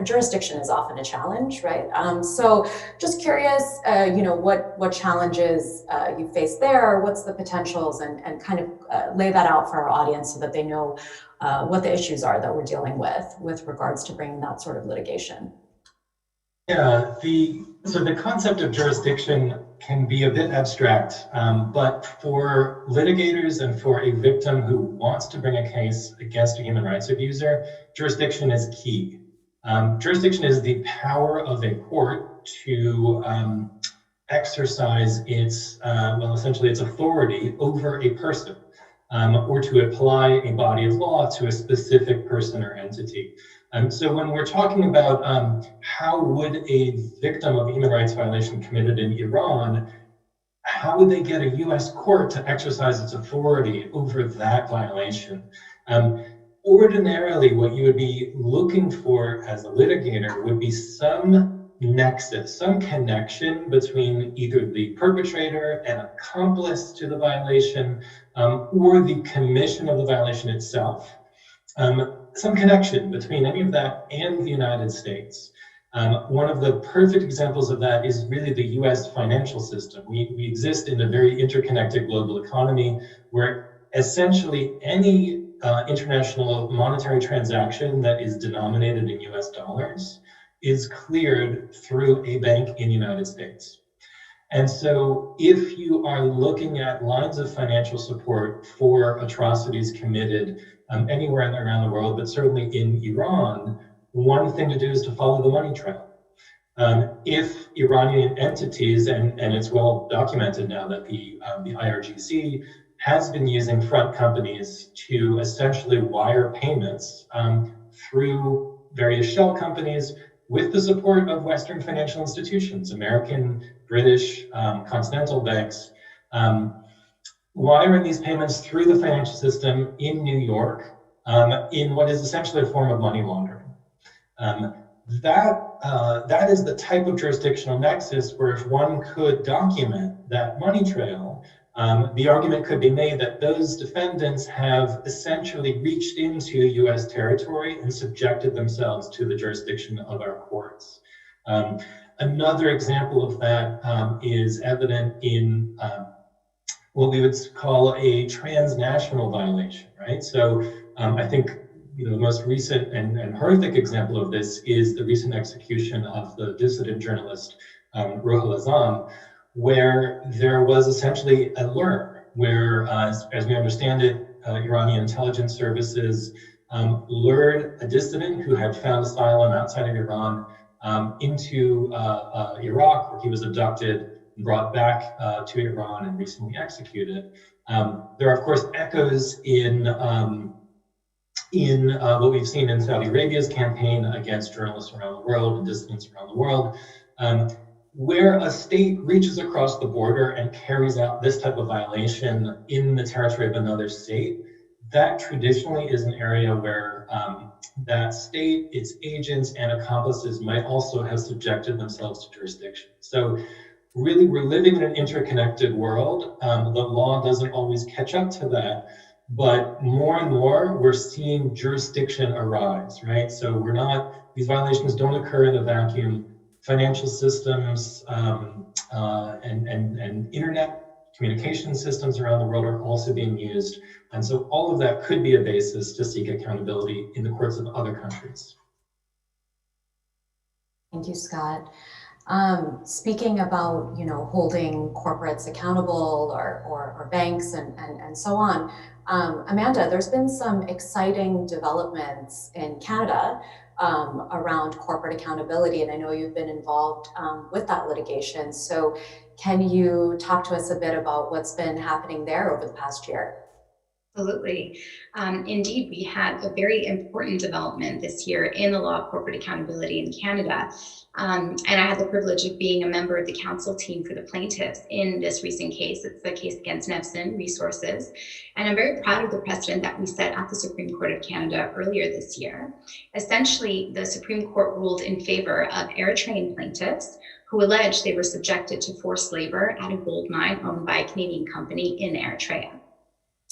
jurisdiction is often a challenge, right? So just curious, what challenges you face there, what's the potentials, and kind of lay that out for our audience so that they know what the issues are that we're dealing with regards to bringing that sort of litigation. Yeah, so the concept of jurisdiction can be a bit abstract, but for litigators and for a victim who wants to bring a case against a human rights abuser, jurisdiction is key. Jurisdiction is the power of a court to exercise essentially its authority over a person, or to apply a body of law to a specific person or entity. So when we're talking about how would a victim of a human rights violation committed in Iran, how would they get a US court to exercise its authority over that violation? Ordinarily, what you would be looking for as a litigator would be some nexus, some connection between either the perpetrator and accomplice to the violation, or the commission of the violation itself. Some connection between any of that and the United States. One of the perfect examples of that is really the US financial system. We exist in a very interconnected global economy where essentially any international monetary transaction that is denominated in US dollars is cleared through a bank in the United States. And so if you are looking at lines of financial support for atrocities committed anywhere around the world, but certainly in Iran, one thing to do is to follow the money trail. If Iranian entities, and it's well documented now that the IRGC has been using front companies to essentially wire payments through various shell companies with the support of Western financial institutions, American, British, continental banks, wiring these payments through the financial system in New York in what is essentially a form of money laundering. That is the type of jurisdictional nexus where if one could document that money trail, the argument could be made that those defendants have essentially reached into US territory and subjected themselves to the jurisdiction of our courts. Another example of that is evident in what we would call a transnational violation, right? So I think the most recent and horrific example of this is the recent execution of the dissident journalist Ruhollah Azam, where there was essentially a lure, where, as we understand it, Iranian intelligence services lured a dissident who had found asylum outside of Iran into Iraq, where he was abducted, brought back to Iran, and recently executed. There are, of course, echoes in what we've seen in Saudi Arabia's campaign against journalists around the world and dissidents around the world, where a state reaches across the border and carries out this type of violation in the territory of another state. That traditionally is an area where that state, its agents and accomplices might also have subjected themselves to jurisdiction. So really, we're living in an interconnected world. The law doesn't always catch up to that, but more and more we're seeing jurisdiction arise, right? So these violations don't occur in a vacuum. Financial systems and internet communication systems around the world are also being used. And so all of that could be a basis to seek accountability in the courts of other countries. Thank you, Scott. Speaking about, holding corporates accountable or banks and so on, Amanda, there's been some exciting developments in Canada around corporate accountability, and I know you've been involved with that litigation. So can you talk to us a bit about what's been happening there over the past year? Absolutely. Indeed, we had a very important development this year in the law of corporate accountability in Canada. And I had the privilege of being a member of the counsel team for the plaintiffs in this recent case. It's the case against Nevson Resources. And I'm very proud of the precedent that we set at the Supreme Court of Canada earlier this year. Essentially, the Supreme Court ruled in favor of Eritrean plaintiffs who alleged they were subjected to forced labor at a gold mine owned by a Canadian company in Eritrea.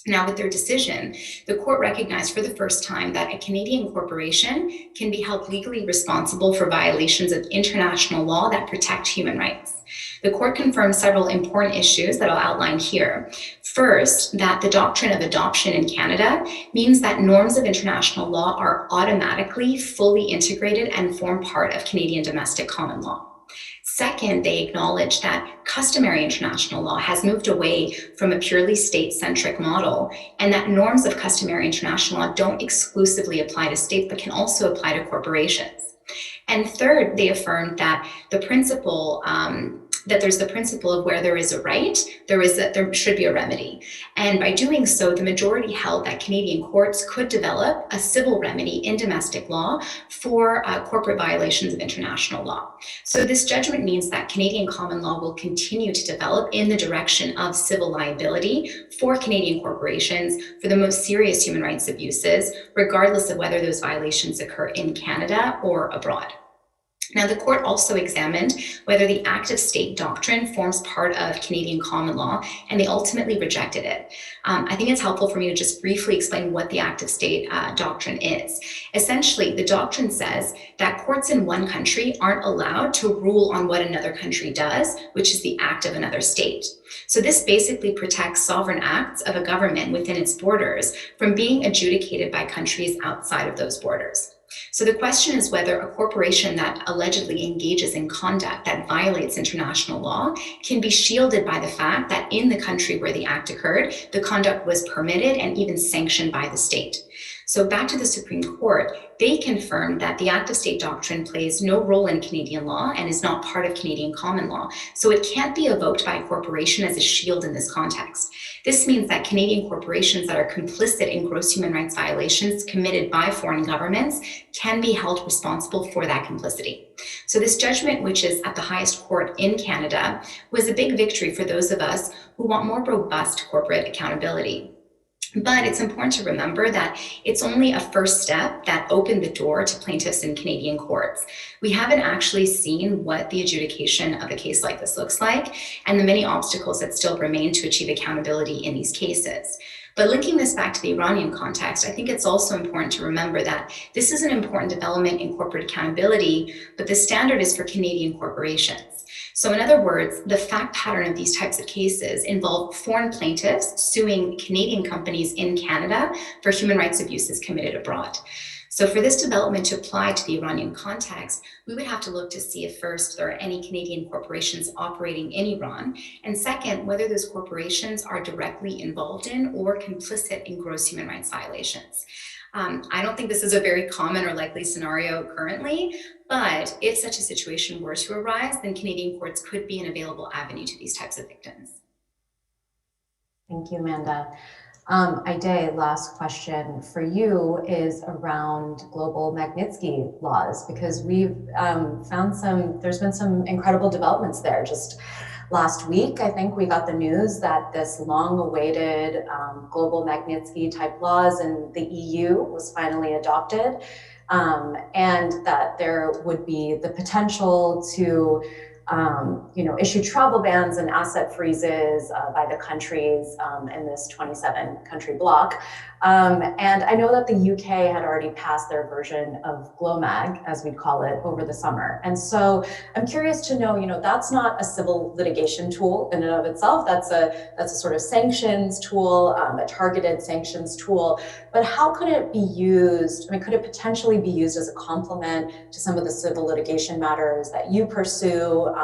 Now, with their decision, the court recognized for the first time that a Canadian corporation can be held legally responsible for violations of international law that protect human rights. The court confirmed several important issues that I'll outline here. First, that the doctrine of adoption in Canada means that norms of international law are automatically fully integrated and form part of Canadian domestic common law. Second, they acknowledge that customary international law has moved away from a purely state-centric model, and that norms of customary international law don't exclusively apply to states, but can also apply to corporations. And third, they affirmed that there's the principle of where there is a right, there should be a remedy. And by doing so, the majority held that Canadian courts could develop a civil remedy in domestic law for corporate violations of international law. So this judgment means that Canadian common law will continue to develop in the direction of civil liability for Canadian corporations for the most serious human rights abuses, regardless of whether those violations occur in Canada or abroad. Now, the court also examined whether the active state doctrine forms part of Canadian common law, and they ultimately rejected it. I think it's helpful for me to just briefly explain what the active state doctrine is. Essentially, the doctrine says that courts in one country aren't allowed to rule on what another country does, which is the act of another state. So this basically protects sovereign acts of a government within its borders from being adjudicated by countries outside of those borders. So the question is whether a corporation that allegedly engages in conduct that violates international law can be shielded by the fact that in the country where the act occurred, the conduct was permitted and even sanctioned by the state. So back to the Supreme Court, they confirmed that the act of state doctrine plays no role in Canadian law and is not part of Canadian common law. So it can't be evoked by a corporation as a shield in this context. This means that Canadian corporations that are complicit in gross human rights violations committed by foreign governments can be held responsible for that complicity. So this judgment, which is at the highest court in Canada, was a big victory for those of us who want more robust corporate accountability. But it's important to remember that it's only a first step that opened the door to plaintiffs in Canadian courts. We haven't actually seen what the adjudication of a case like this looks like and the many obstacles that still remain to achieve accountability in these cases. But linking this back to the Iranian context, I think it's also important to remember that this is an important development in corporate accountability, but the standard is for Canadian corporations. So in other words, the fact pattern of these types of cases involve foreign plaintiffs suing Canadian companies in Canada for human rights abuses committed abroad. So for this development to apply to the Iranian context, we would have to look to see if first there are any Canadian corporations operating in Iran, and second, whether those corporations are directly involved in or complicit in gross human rights violations. I don't think this is a very common or likely scenario currently, but if such a situation were to arise, then Canadian courts could be an available avenue to these types of victims. Thank you, Amanda. Aide, last question for you is around global Magnitsky laws, because we've there's been some incredible developments there. Just last week, I think we got the news that this long-awaited global Magnitsky type laws in the EU was finally adopted, and that there would be the potential to issue travel bans and asset freezes by the countries in this 27-country bloc. And I know that the UK had already passed their version of GLOMAG, as we call it, over the summer. And so I'm curious to know, that's not a civil litigation tool in and of itself. That's a sort of sanctions tool, a targeted sanctions tool. But how could it be used? I mean, could it potentially be used as a complement to some of the civil litigation matters that you pursue?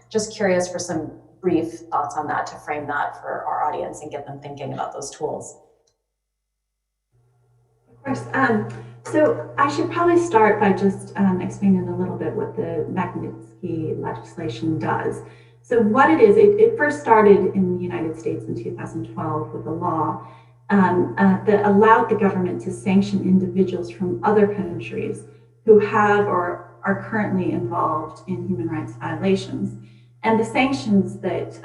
Just curious for some brief thoughts on that to frame that for our audience and get them thinking about those tools. Of course. So I should probably start by just explaining a little bit what the Magnitsky legislation does. So what it is, it first started in the United States in 2012 with a law that allowed the government to sanction individuals from other countries who have or are currently involved in human rights violations. And the sanctions that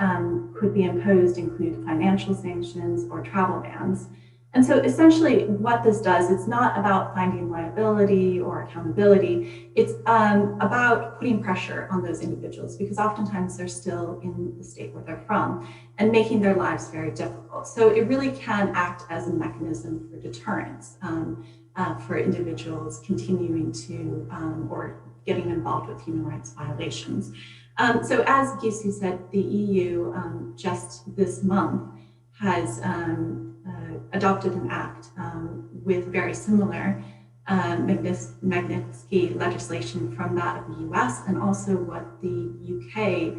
could be imposed include financial sanctions or travel bans. And so essentially what this does, it's not about finding liability or accountability. It's about putting pressure on those individuals, because oftentimes they're still in the state where they're from and making their lives very difficult. So it really can act as a mechanism for deterrence for individuals continuing to or getting involved with human rights violations. So as Gisu said, the EU just this month has adopted an act with very similar Magnitsky legislation from that of the US, and also what the UK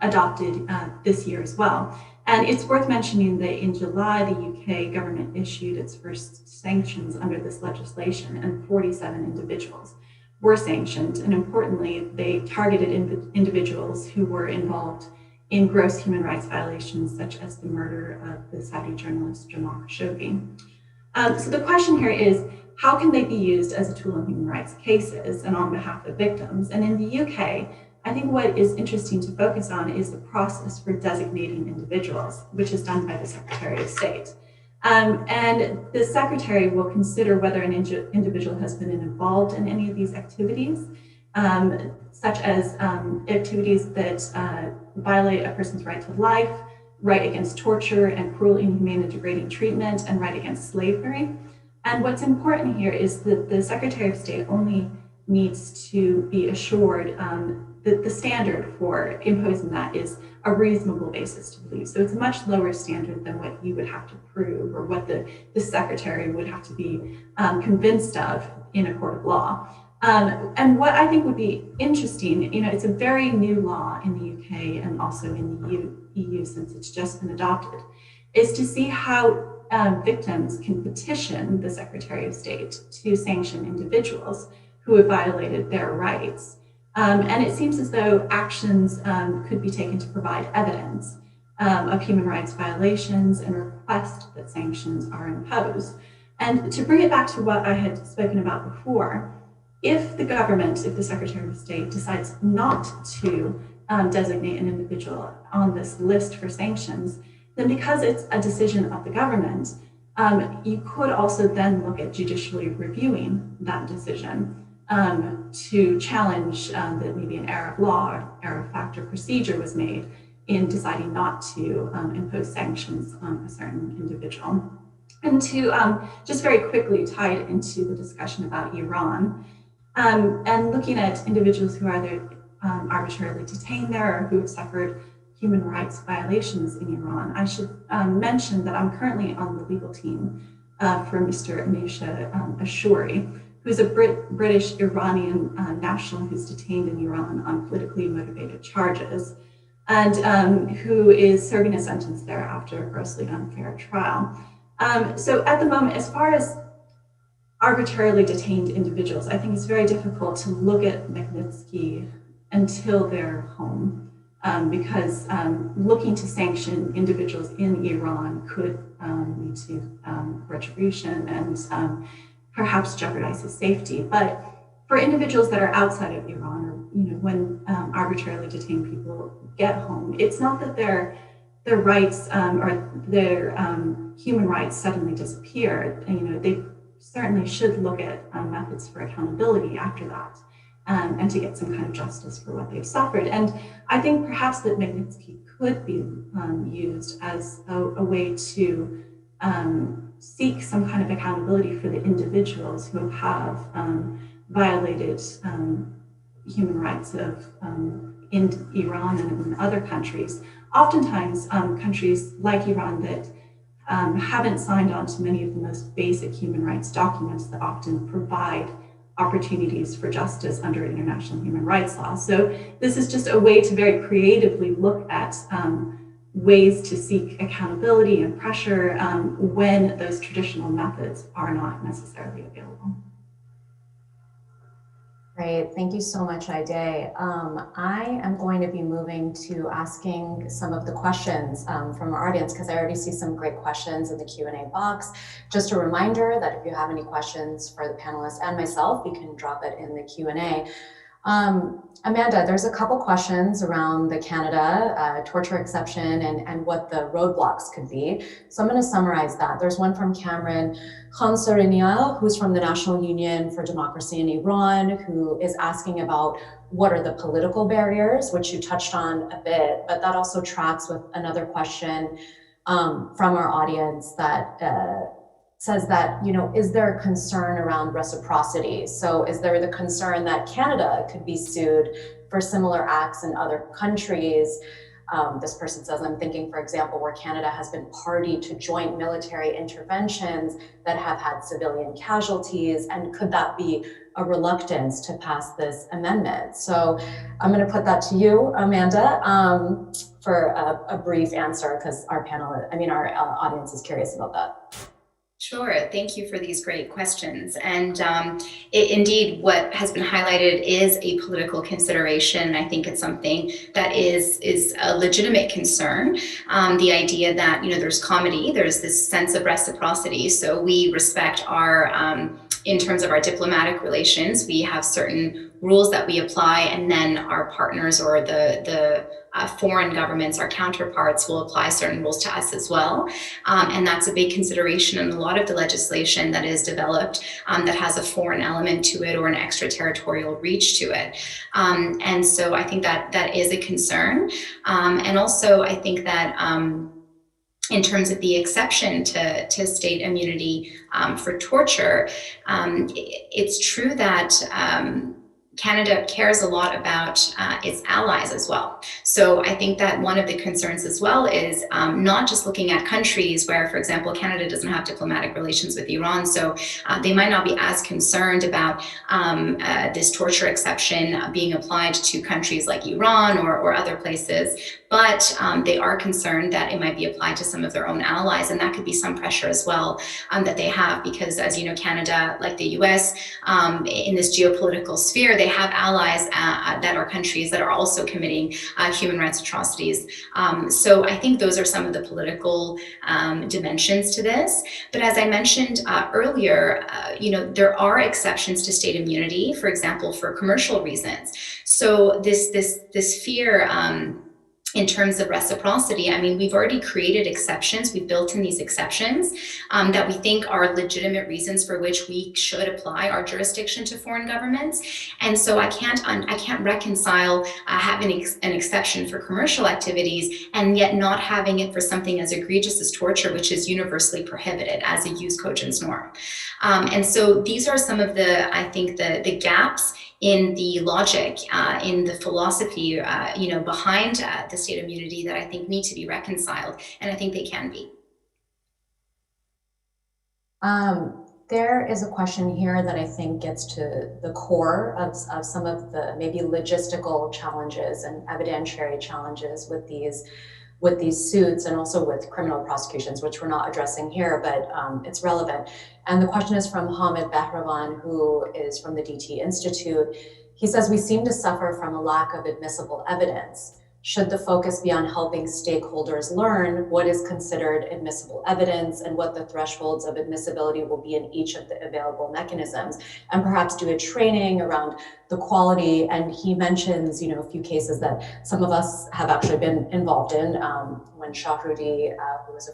adopted this year as well. And it's worth mentioning that in July, the UK government issued its first sanctions under this legislation, and 47 individuals were sanctioned. And importantly, they targeted individuals who were involved in gross human rights violations, such as the murder of the Saudi journalist Jamal Khashoggi. So the question here is, how can they be used as a tool in human rights cases and on behalf of victims? And in the UK, I think what is interesting to focus on is the process for designating individuals, which is done by the Secretary of State. And the Secretary will consider whether an individual has been involved in any of these activities, such as activities that violate a person's right to life, right against torture and cruel, inhumane, and degrading treatment, and right against slavery. And what's important here is that the Secretary of State only needs to be assured the standard for imposing that is a reasonable basis to believe. So it's a much lower standard than what you would have to prove or what the secretary would have to be convinced of in a court of law. And what I think would be interesting, it's a very new law in the UK and also in the EU since it's just been adopted, is to see how victims can petition the Secretary of State to sanction individuals who have violated their rights. And it seems as though actions could be taken to provide evidence of human rights violations and request that sanctions are imposed. And to bring it back to what I had spoken about before, if the government, if the Secretary of State decides not to designate an individual on this list for sanctions, then because it's a decision of the government, you could also then look at judicially reviewing that decision to challenge that maybe an error of law or error of fact or procedure was made in deciding not to impose sanctions on a certain individual. And to just very quickly tie it into the discussion about Iran, and looking at individuals who are either arbitrarily detained there or who have suffered human rights violations in Iran, I should mention that I'm currently on the legal team for Mr. Anisha Ashouri, who's a British Iranian national who's detained in Iran on politically motivated charges, and who is serving a sentence there after a grossly unfair trial. So at the moment, as far as arbitrarily detained individuals, I think it's very difficult to look at Magnitsky until they're home, because looking to sanction individuals in Iran could lead to retribution and perhaps jeopardize his safety. But for individuals that are outside of Iran, or when arbitrarily detained people get home, it's not that their rights or their human rights suddenly disappear. They certainly should look at methods for accountability after that, and to get some kind of justice for what they've suffered. And I think perhaps that Magnitsky could be used as a way to seek some kind of accountability for the individuals who have violated human rights in Iran and in other countries. Oftentimes, countries like Iran that haven't signed on to many of the most basic human rights documents that often provide opportunities for justice under international human rights law. So this is just a way to very creatively look at ways to seek accountability and pressure when those traditional methods are not necessarily available. Great, thank you so much, Ide. I am going to be moving to asking some of the questions from our audience, because I already see some great questions in the Q&A box. Just a reminder that if you have any questions for the panelists and myself, you can drop it in the Q&A. Amanda, there's a couple questions around the Canada torture exception and what the roadblocks could be. So I'm going to summarize that. There's one from Cameron Khansarinian, who's from the National Union for Democracy in Iran, who is asking about what are the political barriers, which you touched on a bit, but that also tracks with another question from our audience that says that, is there a concern around reciprocity? So is there the concern that Canada could be sued for similar acts in other countries? This person says, I'm thinking, for example, where Canada has been party to joint military interventions that have had civilian casualties, and could that be a reluctance to pass this amendment? So I'm going to put that to you, Amanda, for a brief answer, because our audience is curious about that. Sure, thank you for these great questions. And indeed, what has been highlighted is a political consideration. I think it's something that is a legitimate concern. The idea that, there's comedy, there's this sense of reciprocity. So we respect our, in terms of our diplomatic relations, we have certain rules that we apply, and then our partners or the foreign governments, our counterparts, will apply certain rules to us as well. And that's a big consideration in a lot of the legislation that is developed that has a foreign element to it or an extraterritorial reach to it. And so I think that is a concern. And also I think that in terms of the exception to state immunity for torture, it's true that Canada cares a lot about its allies as well. So I think that one of the concerns as well is not just looking at countries where, for example, Canada doesn't have diplomatic relations with Iran, so they might not be as concerned about this torture exception being applied to countries like Iran or other places, but they are concerned that it might be applied to some of their own allies, and that could be some pressure as well that they have, because as you know, Canada, like the US, in this geopolitical sphere, they have allies that are countries that are also committing human rights atrocities. So I think those are some of the political dimensions to this. But as I mentioned earlier, there are exceptions to state immunity, for example, for commercial reasons. So this fear, in terms of reciprocity, I mean, we've already created exceptions. We've built in these exceptions that we think are legitimate reasons for which we should apply our jurisdiction to foreign governments. And so I can't reconcile having an exception for commercial activities and yet not having it for something as egregious as torture, which is universally prohibited as a jus cogens norm. And so these are some of I think the gaps in the logic, in the philosophy, behind the state immunity that I think need to be reconciled, and I think they can be. There is a question here that I think gets to the core of some of the maybe logistical challenges and evidentiary challenges with these suits, and also with criminal prosecutions, which we're not addressing here, but it's relevant. And the question is from Hamid Behravan, who is from the DT Institute. He says, we seem to suffer from a lack of admissible evidence. Should the focus be on helping stakeholders learn what is considered admissible evidence and what the thresholds of admissibility will be in each of the available mechanisms, and perhaps do a training around the quality? And he mentions, a few cases that some of us have actually been involved in. When Shahrudi, who was the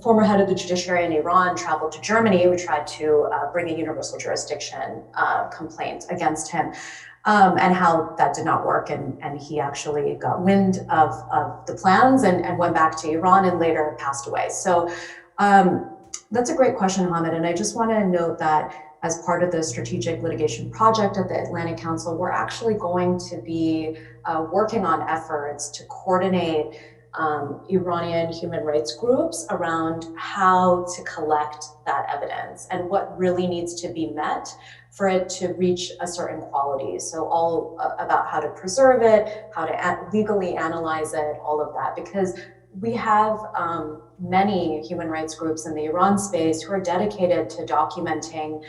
former head of the judiciary in Iran, traveled to Germany, we tried to bring a universal jurisdiction complaint against him. And how that did not work, and he actually got wind of the plans and went back to Iran and later passed away. So that's a great question, Hamid, and I just want to note that as part of the strategic litigation project at the Atlantic Council, we're actually going to be working on efforts to coordinate Iranian human rights groups around how to collect that evidence and what really needs to be met for it to reach a certain quality. So all about how to preserve it, how to legally analyze it, all of that, because we have many human rights groups in the Iran space who are dedicated to documenting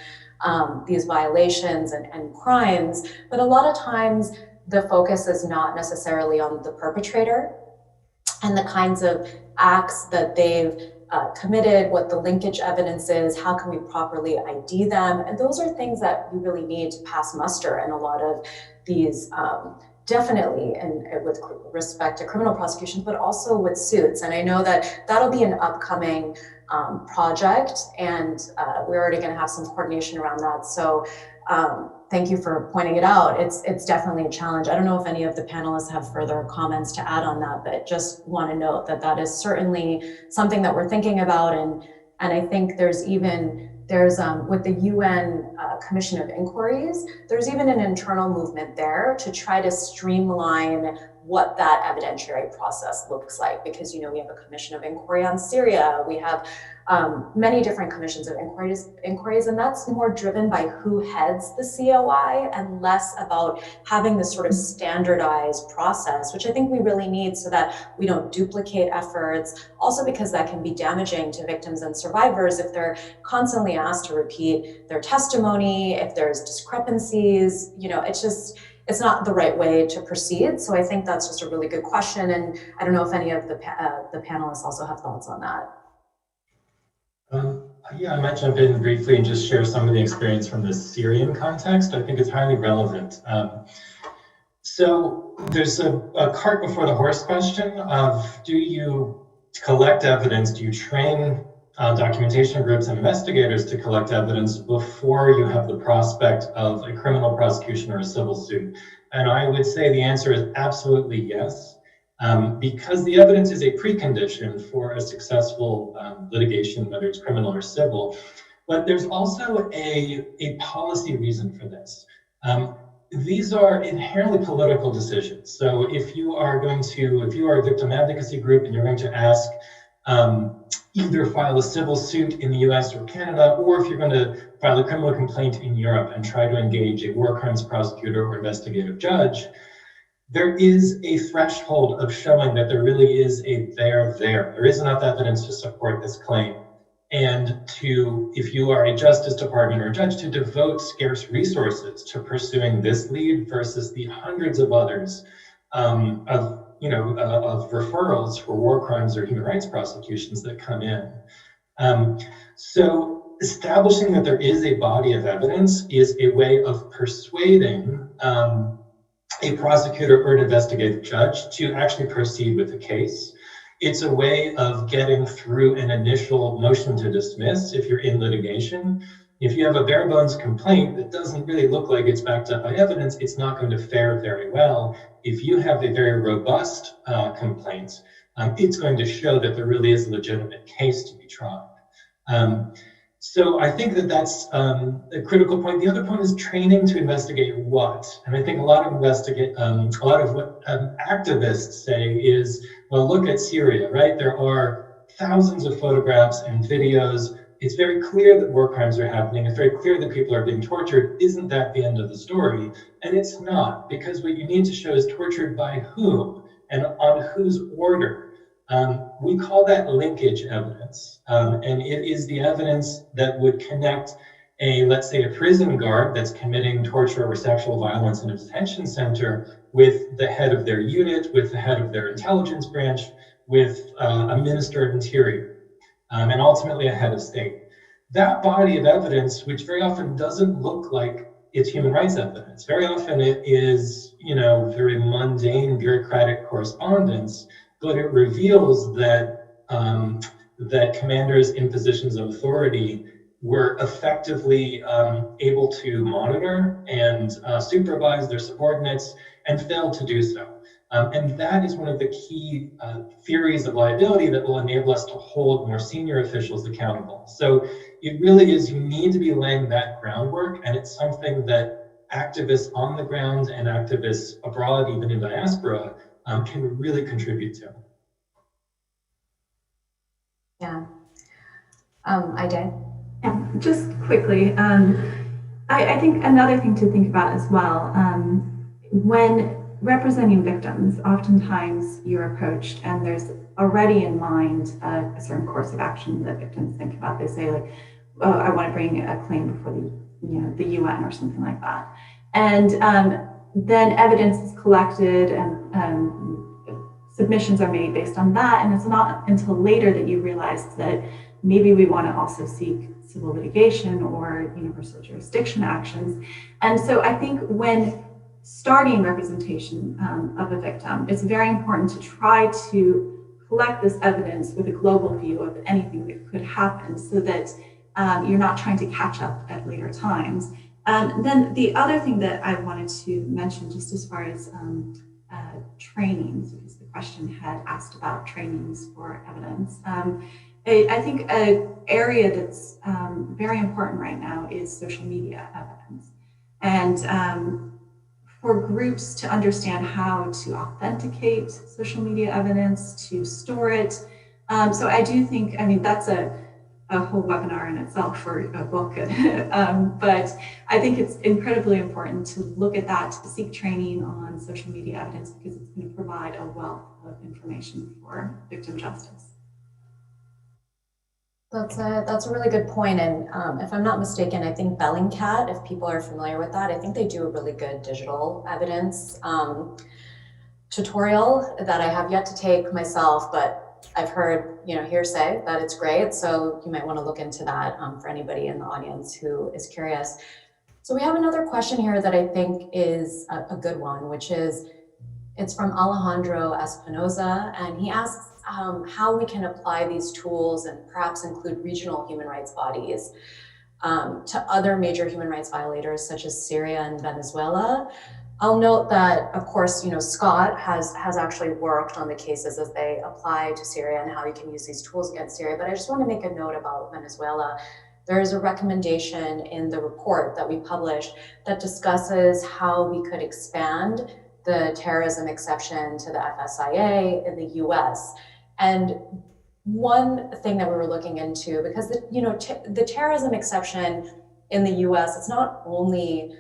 these violations and crimes, but a lot of times the focus is not necessarily on the perpetrator and the kinds of acts that they've committed, what the linkage evidence is, how can we properly ID them? And those are things that we really need to pass muster in a lot of these, definitely, and with respect to criminal prosecutions, but also with suits. And I know that that'll be an upcoming project, and we're already gonna have some coordination around that. So thank you for pointing it out. It's definitely a challenge. I don't know if any of the panelists have further comments to add on that, but just want to note that that is certainly something that we're thinking about. And I think there's with the UN Commission of Inquiries, there's even an internal movement there to try to streamline what that evidentiary process looks like, because we have a commission of inquiry on Syria, we have many different commissions of inquiries, and that's more driven by who heads the COI and less about having this sort of standardized process, which I think we really need so that we don't duplicate efforts. Also because that can be damaging to victims and survivors if they're constantly asked to repeat their testimony, if there's discrepancies, it's not the right way to proceed. So I think that's just a really good question. And I don't know if any of the panelists also have thoughts on that. Yeah, I might jump in briefly and just share some of the experience from the Syrian context. I think it's highly relevant. So there's a cart before the horse question of, do you collect evidence? Do you train documentation groups and investigators to collect evidence before you have the prospect of a criminal prosecution or a civil suit? And I would say the answer is absolutely yes. Because the evidence is a precondition for a successful litigation, whether it's criminal or civil. But there's also a policy reason for this. these are inherently political decisions. So if you are a victim advocacy group and you're going to ask either file a civil suit in the US or Canada, or if you're going to file a criminal complaint in Europe and try to engage a war crimes prosecutor or investigative judge, there is a threshold of showing that there really is a there. There is enough evidence to support this claim. And if you are a Justice Department or a judge, to devote scarce resources to pursuing this lead versus the hundreds of others of referrals for war crimes or human rights prosecutions that come in. So establishing that there is a body of evidence is a way of persuading a prosecutor or an investigative judge to actually proceed with the case. It's a way of getting through an initial motion to dismiss if you're in litigation. If you have a bare bones complaint that doesn't really look like it's backed up by evidence, it's not going to fare very well. If you have a very robust complaint, it's going to show that there really is a legitimate case to be tried. So I think that that's a critical point. The other point is training to investigate what, and I think a lot of what activists say is, well, look at Syria, right? There are thousands of photographs and videos. It's very clear that war crimes are happening. It's very clear that people are being tortured. Isn't that the end of the story? And it's not, because what you need to show is tortured by whom and on whose order. We call that linkage evidence, and it is the evidence that would connect let's say a prison guard that's committing torture or sexual violence in a detention center with the head of their unit, with the head of their intelligence branch, with a minister of interior, and ultimately a head of state. That body of evidence, which very often doesn't look like it's human rights evidence, very often it is, very mundane bureaucratic correspondence, but it reveals that that commanders in positions of authority were effectively able to monitor and supervise their subordinates and failed to do so. And that is one of the key theories of liability that will enable us to hold more senior officials accountable. So it really is, you need to be laying that groundwork, and it's something that activists on the ground and activists abroad, even in diaspora, can really contribute to. Yeah. Ida? Yeah, just quickly, I think another thing to think about as well, when representing victims, oftentimes you're approached and there's already in mind a certain course of action that victims think about. They say like, oh, I want to bring a claim before the UN or something like that. And then evidence is collected and submissions are made based on that. And it's not until later that you realize that maybe we want to also seek civil litigation or universal jurisdiction actions. And so I think when starting representation of a victim, it's very important to try to collect this evidence with a global view of anything that could happen so that you're not trying to catch up at later times. Then the other thing that I wanted to mention, just as far as trainings, because the question had asked about trainings for evidence. I think an area that's very important right now is social media evidence. And for groups to understand how to authenticate social media evidence, to store it. So I do think, that's a whole webinar in itself for a book, but I think it's incredibly important to look at that, to seek training on social media evidence, because it's going to provide a wealth of information for victim justice. That's a really good point. And if I'm not mistaken, I think Bellingcat, if people are familiar with that, I think they do a really good digital evidence tutorial that I have yet to take myself, but I've heard, hearsay that it's great. So you might want to look into that for anybody in the audience who is curious. So we have another question here that I think is a good one, which is, it's from Alejandro Espinoza, and he asks how we can apply these tools and perhaps include regional human rights bodies to other major human rights violators such as Syria and Venezuela. I'll note that, of course, Scott has actually worked on the cases as they apply to Syria and how you can use these tools against Syria, but I just want to make a note about Venezuela. There is a recommendation in the report that we published that discusses how we could expand the terrorism exception to the FSIA in the US. And one thing that we were looking into, because the terrorism exception in the US, it's not only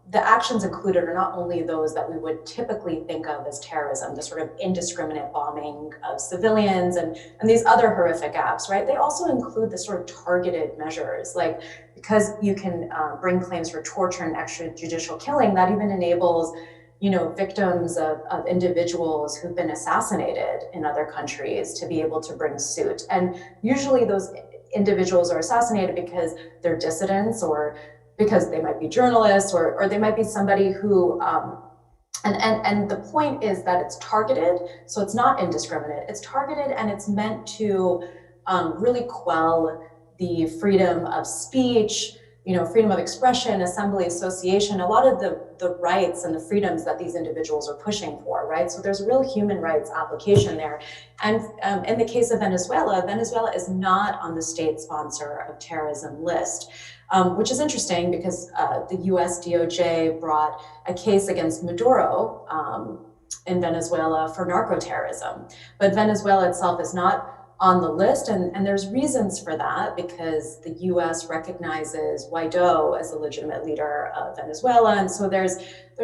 the actions included are not only those that we would typically think of as terrorism, the sort of indiscriminate bombing of civilians and these other horrific acts, right? They also include the sort of targeted measures, like because you can bring claims for torture and extrajudicial killing, that even enables victims of individuals who've been assassinated in other countries to be able to bring suit. And usually those individuals are assassinated because they're dissidents or because they might be journalists or they might be somebody who, and the point is that it's targeted, so it's not indiscriminate. It's targeted and it's meant to really quell the freedom of speech, freedom of expression, assembly, association, a lot of the rights and the freedoms that these individuals are pushing for, right? So there's a real human rights application there. And in the case of Venezuela, Venezuela is not on the state sponsor of terrorism list, which is interesting because the US DOJ brought a case against Maduro in Venezuela for narco-terrorism. But Venezuela itself is not on the list, and there's reasons for that because the US recognizes Guaido as the legitimate leader of Venezuela, and so there's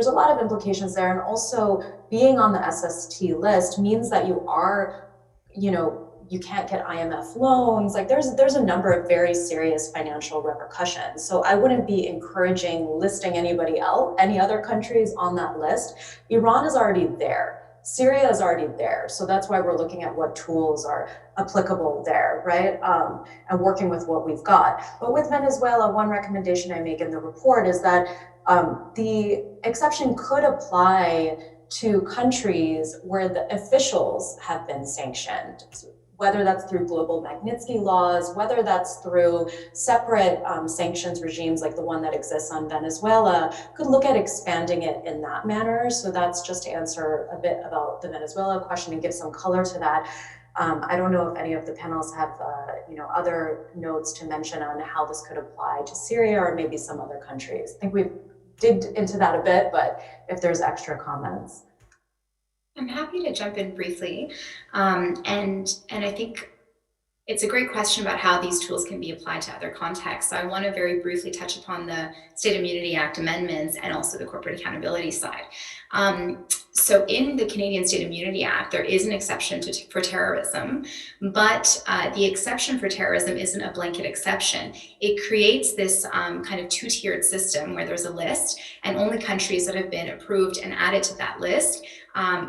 a lot of implications there. And also being on the SST list means that you are, you can't get IMF loans. Like there's a number of very serious financial repercussions. So I wouldn't be encouraging listing anybody else, any other countries on that list. Iran is already there. Syria is already there. So that's why we're looking at what tools are applicable there, right? And working with what we've got. But with Venezuela, one recommendation I make in the report is that the exception could apply to countries where the officials have been sanctioned, whether that's through global Magnitsky laws, whether that's through separate sanctions regimes like the one that exists on Venezuela, could look at expanding it in that manner. So that's just to answer a bit about the Venezuela question and give some color to that. I don't know if any of the panelists have other notes to mention on how this could apply to Syria or maybe some other countries. I think we've digged into that a bit, but if there's extra comments. I'm happy to jump in briefly. And I think it's a great question about how these tools can be applied to other contexts. So I want to very briefly touch upon the State Immunity Act amendments and also the corporate accountability side. So in the Canadian State Immunity Act, there is an exception for terrorism, but the exception for terrorism isn't a blanket exception. It creates this kind of two-tiered system where there's a list and only countries that have been approved and added to that list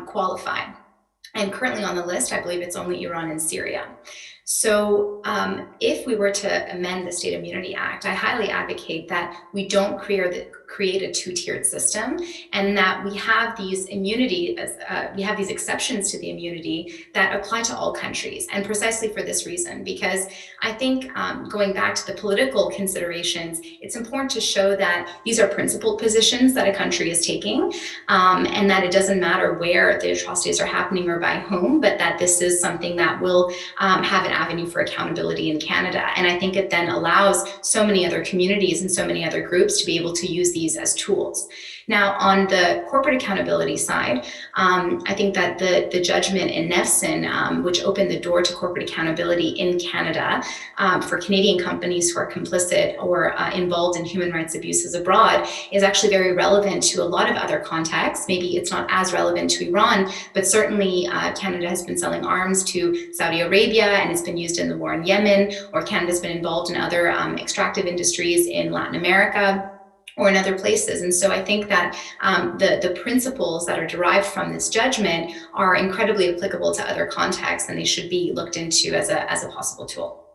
qualify. And currently on the list, I believe it's only Iran and Syria. So if we were to amend the State Immunity Act, I highly advocate that we don't create a two-tiered system, and that we have these these exceptions to the immunity that apply to all countries, and precisely for this reason, because I think going back to the political considerations, it's important to show that these are principled positions that a country is taking, and that it doesn't matter where the atrocities are happening or by whom, but that this is something that will have an avenue for accountability in Canada. And I think it then allows so many other communities and so many other groups to be able to use these as tools. Now, on the corporate accountability side, I think that the judgment in Nefson, which opened the door to corporate accountability in Canada for Canadian companies who are complicit or involved in human rights abuses abroad, is actually very relevant to a lot of other contexts. Maybe it's not as relevant to Iran, but certainly Canada has been selling arms to Saudi Arabia, and it's been used in the war in Yemen, or Canada's been involved in other extractive industries in Latin America or in other places. And so I think that the principles that are derived from this judgment are incredibly applicable to other contexts, and they should be looked into as a possible tool.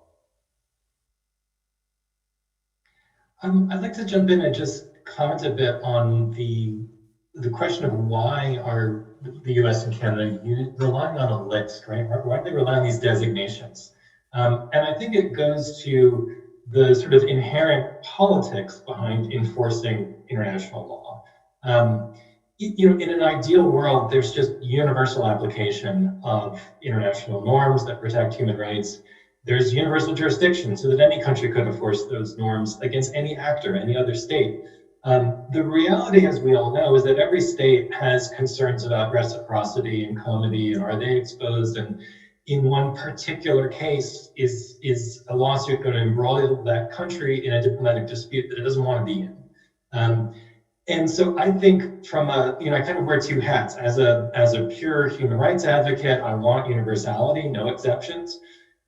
I'd like to jump in and just comment a bit on the question of why are the US and Canada relying on a list, right? Why do they rely on these designations? And I think it goes to the sort of inherent politics behind enforcing international law. In an ideal world, there's just universal application of international norms that protect human rights. There's universal jurisdiction, so that any country could enforce those norms against any actor, any other state. The reality, as we all know, is that every state has concerns about reciprocity and comity, and are they exposed? And in one particular case, is a lawsuit going to embroil that country in a diplomatic dispute that it doesn't want to be in? And so I think from I kind of wear two hats. As a pure human rights advocate, I want universality, no exceptions.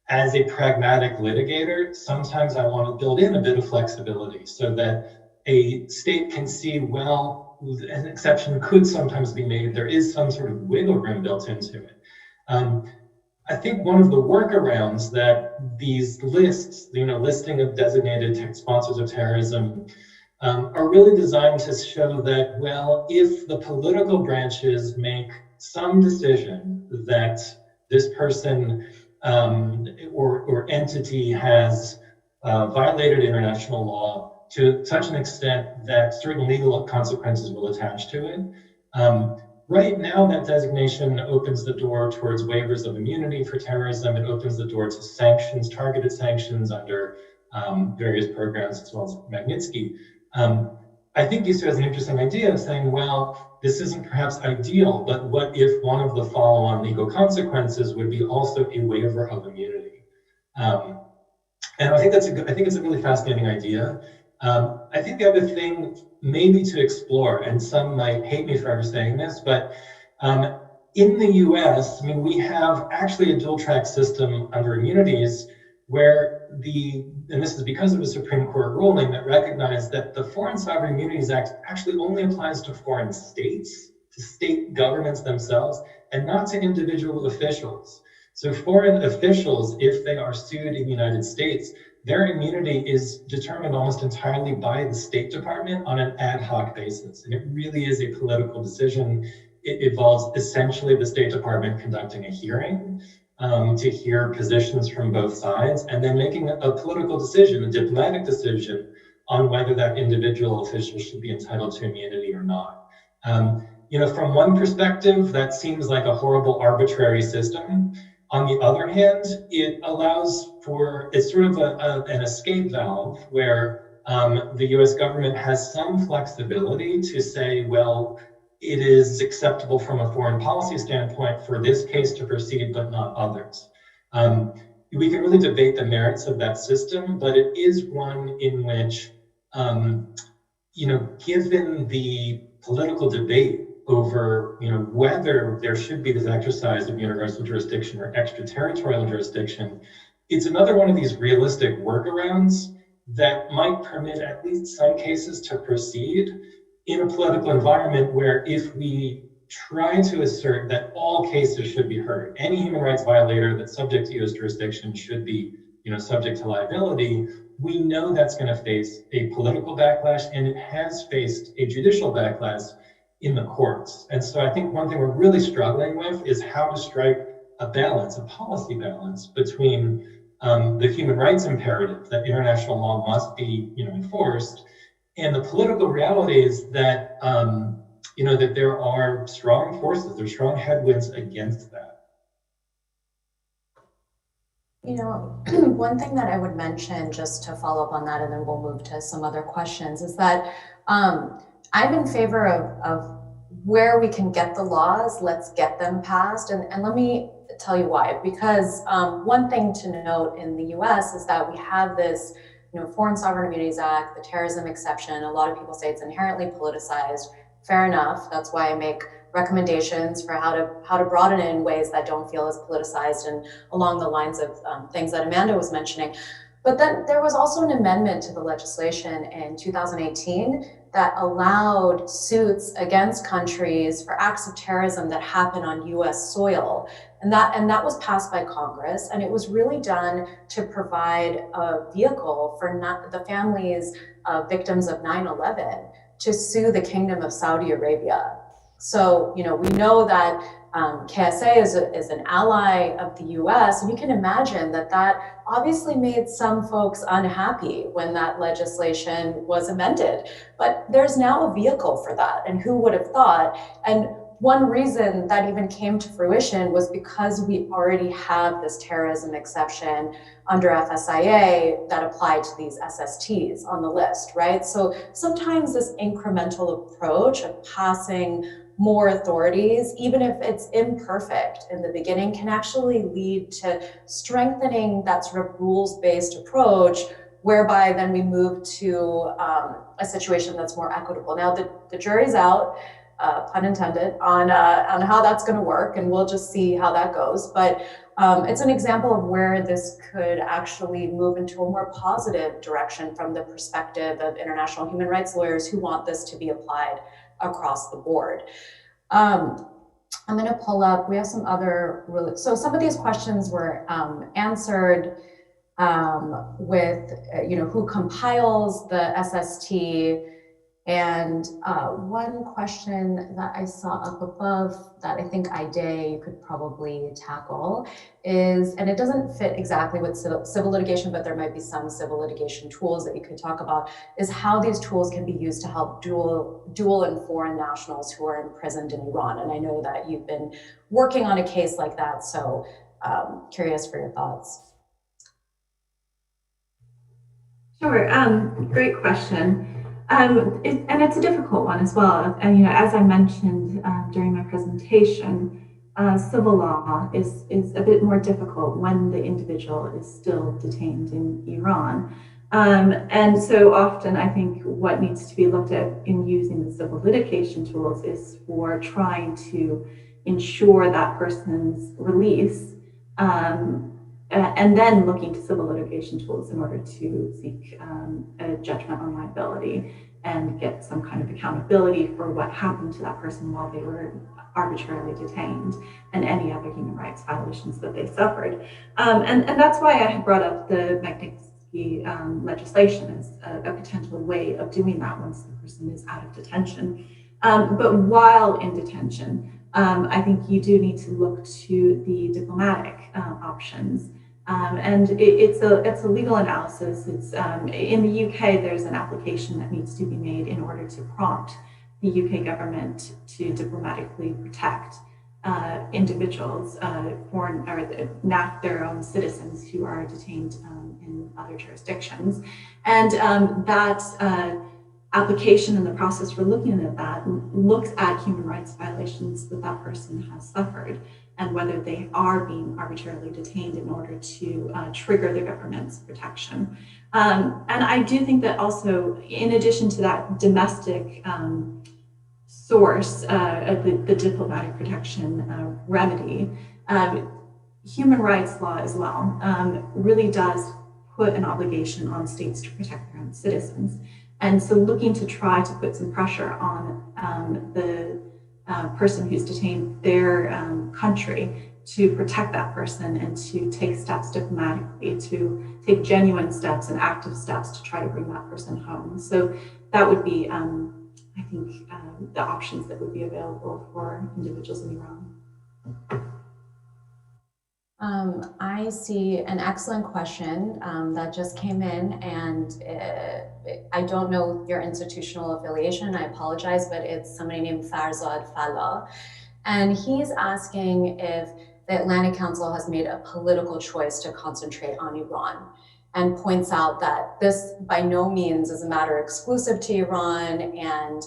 As a pragmatic litigator, sometimes I want to build in a bit of flexibility so that a state can see, well, an exception could sometimes be made. There is some sort of wiggle room built into it. I think one of the workarounds that these lists, listing of designated sponsors of terrorism, are really designed to show that, well, if the political branches make some decision that this person or entity has violated international law to such an extent that certain legal consequences will attach to it. Right now, that designation opens the door towards waivers of immunity for terrorism. It opens the door to sanctions, targeted sanctions under various programs, as well as Magnitsky. I think Gisela has an interesting idea of saying, well, this isn't perhaps ideal, but what if one of the follow-on legal consequences would be also a waiver of immunity? And I think it's a really fascinating idea. I think the other thing maybe to explore, and some might hate me for ever saying this, but in the US, we have actually a dual track system under immunities where and this is because of a Supreme Court ruling that recognized that the Foreign Sovereign Immunities Act actually only applies to foreign states, to state governments themselves, and not to individual officials. So foreign officials, if they are sued in the United States, their immunity is determined almost entirely by the State Department on an ad hoc basis. And it really is a political decision. It involves essentially the State Department conducting a hearing to hear positions from both sides, and then making a political decision, a diplomatic decision, on whether that individual official should be entitled to immunity or not. From one perspective, that seems like a horrible arbitrary system. On the other hand, it allows for, it's sort of an escape valve where the US government has some flexibility to say, well, it is acceptable from a foreign policy standpoint for this case to proceed, but not others. We can really debate the merits of that system, but it is one in which, given the political debate over, whether there should be this exercise of universal jurisdiction or extraterritorial jurisdiction, it's another one of these realistic workarounds that might permit at least some cases to proceed in a political environment where if we try to assert that all cases should be heard, any human rights violator that's subject to US jurisdiction should be, subject to liability, we know that's going to face a political backlash, and it has faced a judicial backlash in the courts. And so I think one thing we're really struggling with is how to strike a balance, a policy balance between the human rights imperative that international law must be, enforced, and the political reality is that, that there are strong forces, there's strong headwinds against that. One thing that I would mention, just to follow up on that, and then we'll move to some other questions, is that I'm in favor of where we can get the laws, let's get them passed. And let me tell you why. Because one thing to note in the US is that we have this Foreign Sovereign Immunities Act, the terrorism exception. A lot of people say it's inherently politicized. Fair enough. That's why I make recommendations for how to broaden it in ways that don't feel as politicized and along the lines of things that Amanda was mentioning. But then there was also an amendment to the legislation in 2018 that allowed suits against countries for acts of terrorism that happen on US soil. And that was passed by Congress, and it was really done to provide a vehicle for the families of victims of 9/11 to sue the Kingdom of Saudi Arabia. So, we know that KSA is an ally of the US, and you can imagine that obviously made some folks unhappy when that legislation was amended. But there's now a vehicle for that, and who would have thought? And one reason that even came to fruition was because we already have this terrorism exception under FSIA that applied to these SSTs on the list, right? So sometimes this incremental approach of passing more authorities, even if it's imperfect in the beginning, can actually lead to strengthening that sort of rules-based approach, whereby then we move to a situation that's more equitable. Now, the jury's out, pun intended, on how that's going to work, and we'll just see how that goes. But it's an example of where this could actually move into a more positive direction from the perspective of international human rights lawyers who want this to be applied across the board. I'm going to pull up, we have some other, so some of these questions were answered with, who compiles the SST. And one question that I saw up above that I think you could probably tackle is, and it doesn't fit exactly with civil litigation, but there might be some civil litigation tools that you could talk about, is how these tools can be used to help dual and foreign nationals who are imprisoned in Iran. And I know that you've been working on a case like that, so curious for your thoughts. Sure, great question. And it's a difficult one as well. And as I mentioned during my presentation, civil law is a bit more difficult when the individual is still detained in Iran. And so often I think what needs to be looked at in using the civil litigation tools is for trying to ensure that person's release, and then looking to civil litigation tools in order to seek a judgment on liability and get some kind of accountability for what happened to that person while they were arbitrarily detained and any other human rights violations that they suffered. And that's why I had brought up the Magnitsky legislation as a potential way of doing that once the person is out of detention. But while in detention, I think you do need to look to the diplomatic options. And it's a legal analysis. It's in the UK, there's an application that needs to be made in order to prompt the UK government to diplomatically protect individuals, foreign or their own citizens who are detained in other jurisdictions. And that application and the process for looking at that looks at human rights violations that that person has suffered and whether they are being arbitrarily detained in order to trigger the government's protection. And I do think that also, in addition to that domestic source of the diplomatic protection remedy, human rights law as well really does put an obligation on states to protect their own citizens. And so looking to try to put some pressure on the person who's detained their country to protect that person and to take steps diplomatically, to take genuine steps and active steps to try to bring that person home. So that would be, I think, the options that would be available for individuals in Iran. I see an excellent question that just came in, and I don't know your institutional affiliation, I apologize, but it's somebody named Farzad Fallah. And he's asking if the Atlantic Council has made a political choice to concentrate on Iran, and points out that this by no means is a matter exclusive to Iran, and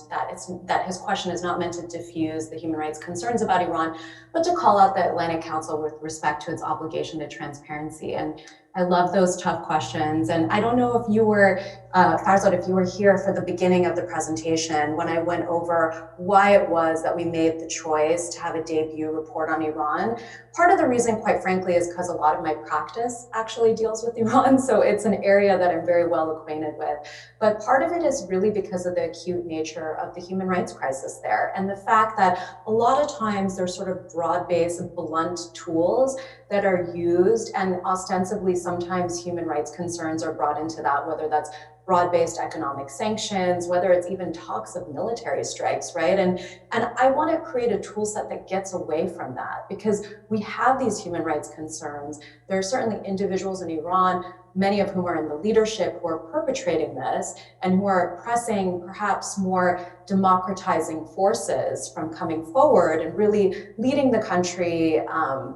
that his question is not meant to diffuse the human rights concerns about Iran, but to call out the Atlantic Council with respect to its obligation to transparency. And I love those tough questions. And I don't know if you were, Farzad, if you were here for the beginning of the presentation when I went over why it was that we made the choice to have a debut report on Iran. Part of the reason, quite frankly, is because a lot of my practice actually deals with Iran. So it's an area that I'm very well acquainted with. But part of it is really because of the acute nature of the human rights crisis there. And the fact that a lot of times there's sort of broad-based, blunt tools that are used, and ostensibly sometimes human rights concerns are brought into that, whether that's broad-based economic sanctions, whether it's even talks of military strikes, right? And I want to create a tool set that gets away from that, because we have these human rights concerns. There are certainly individuals in Iran many of whom are in the leadership who are perpetrating this and who are pressing perhaps more democratizing forces from coming forward and really leading the country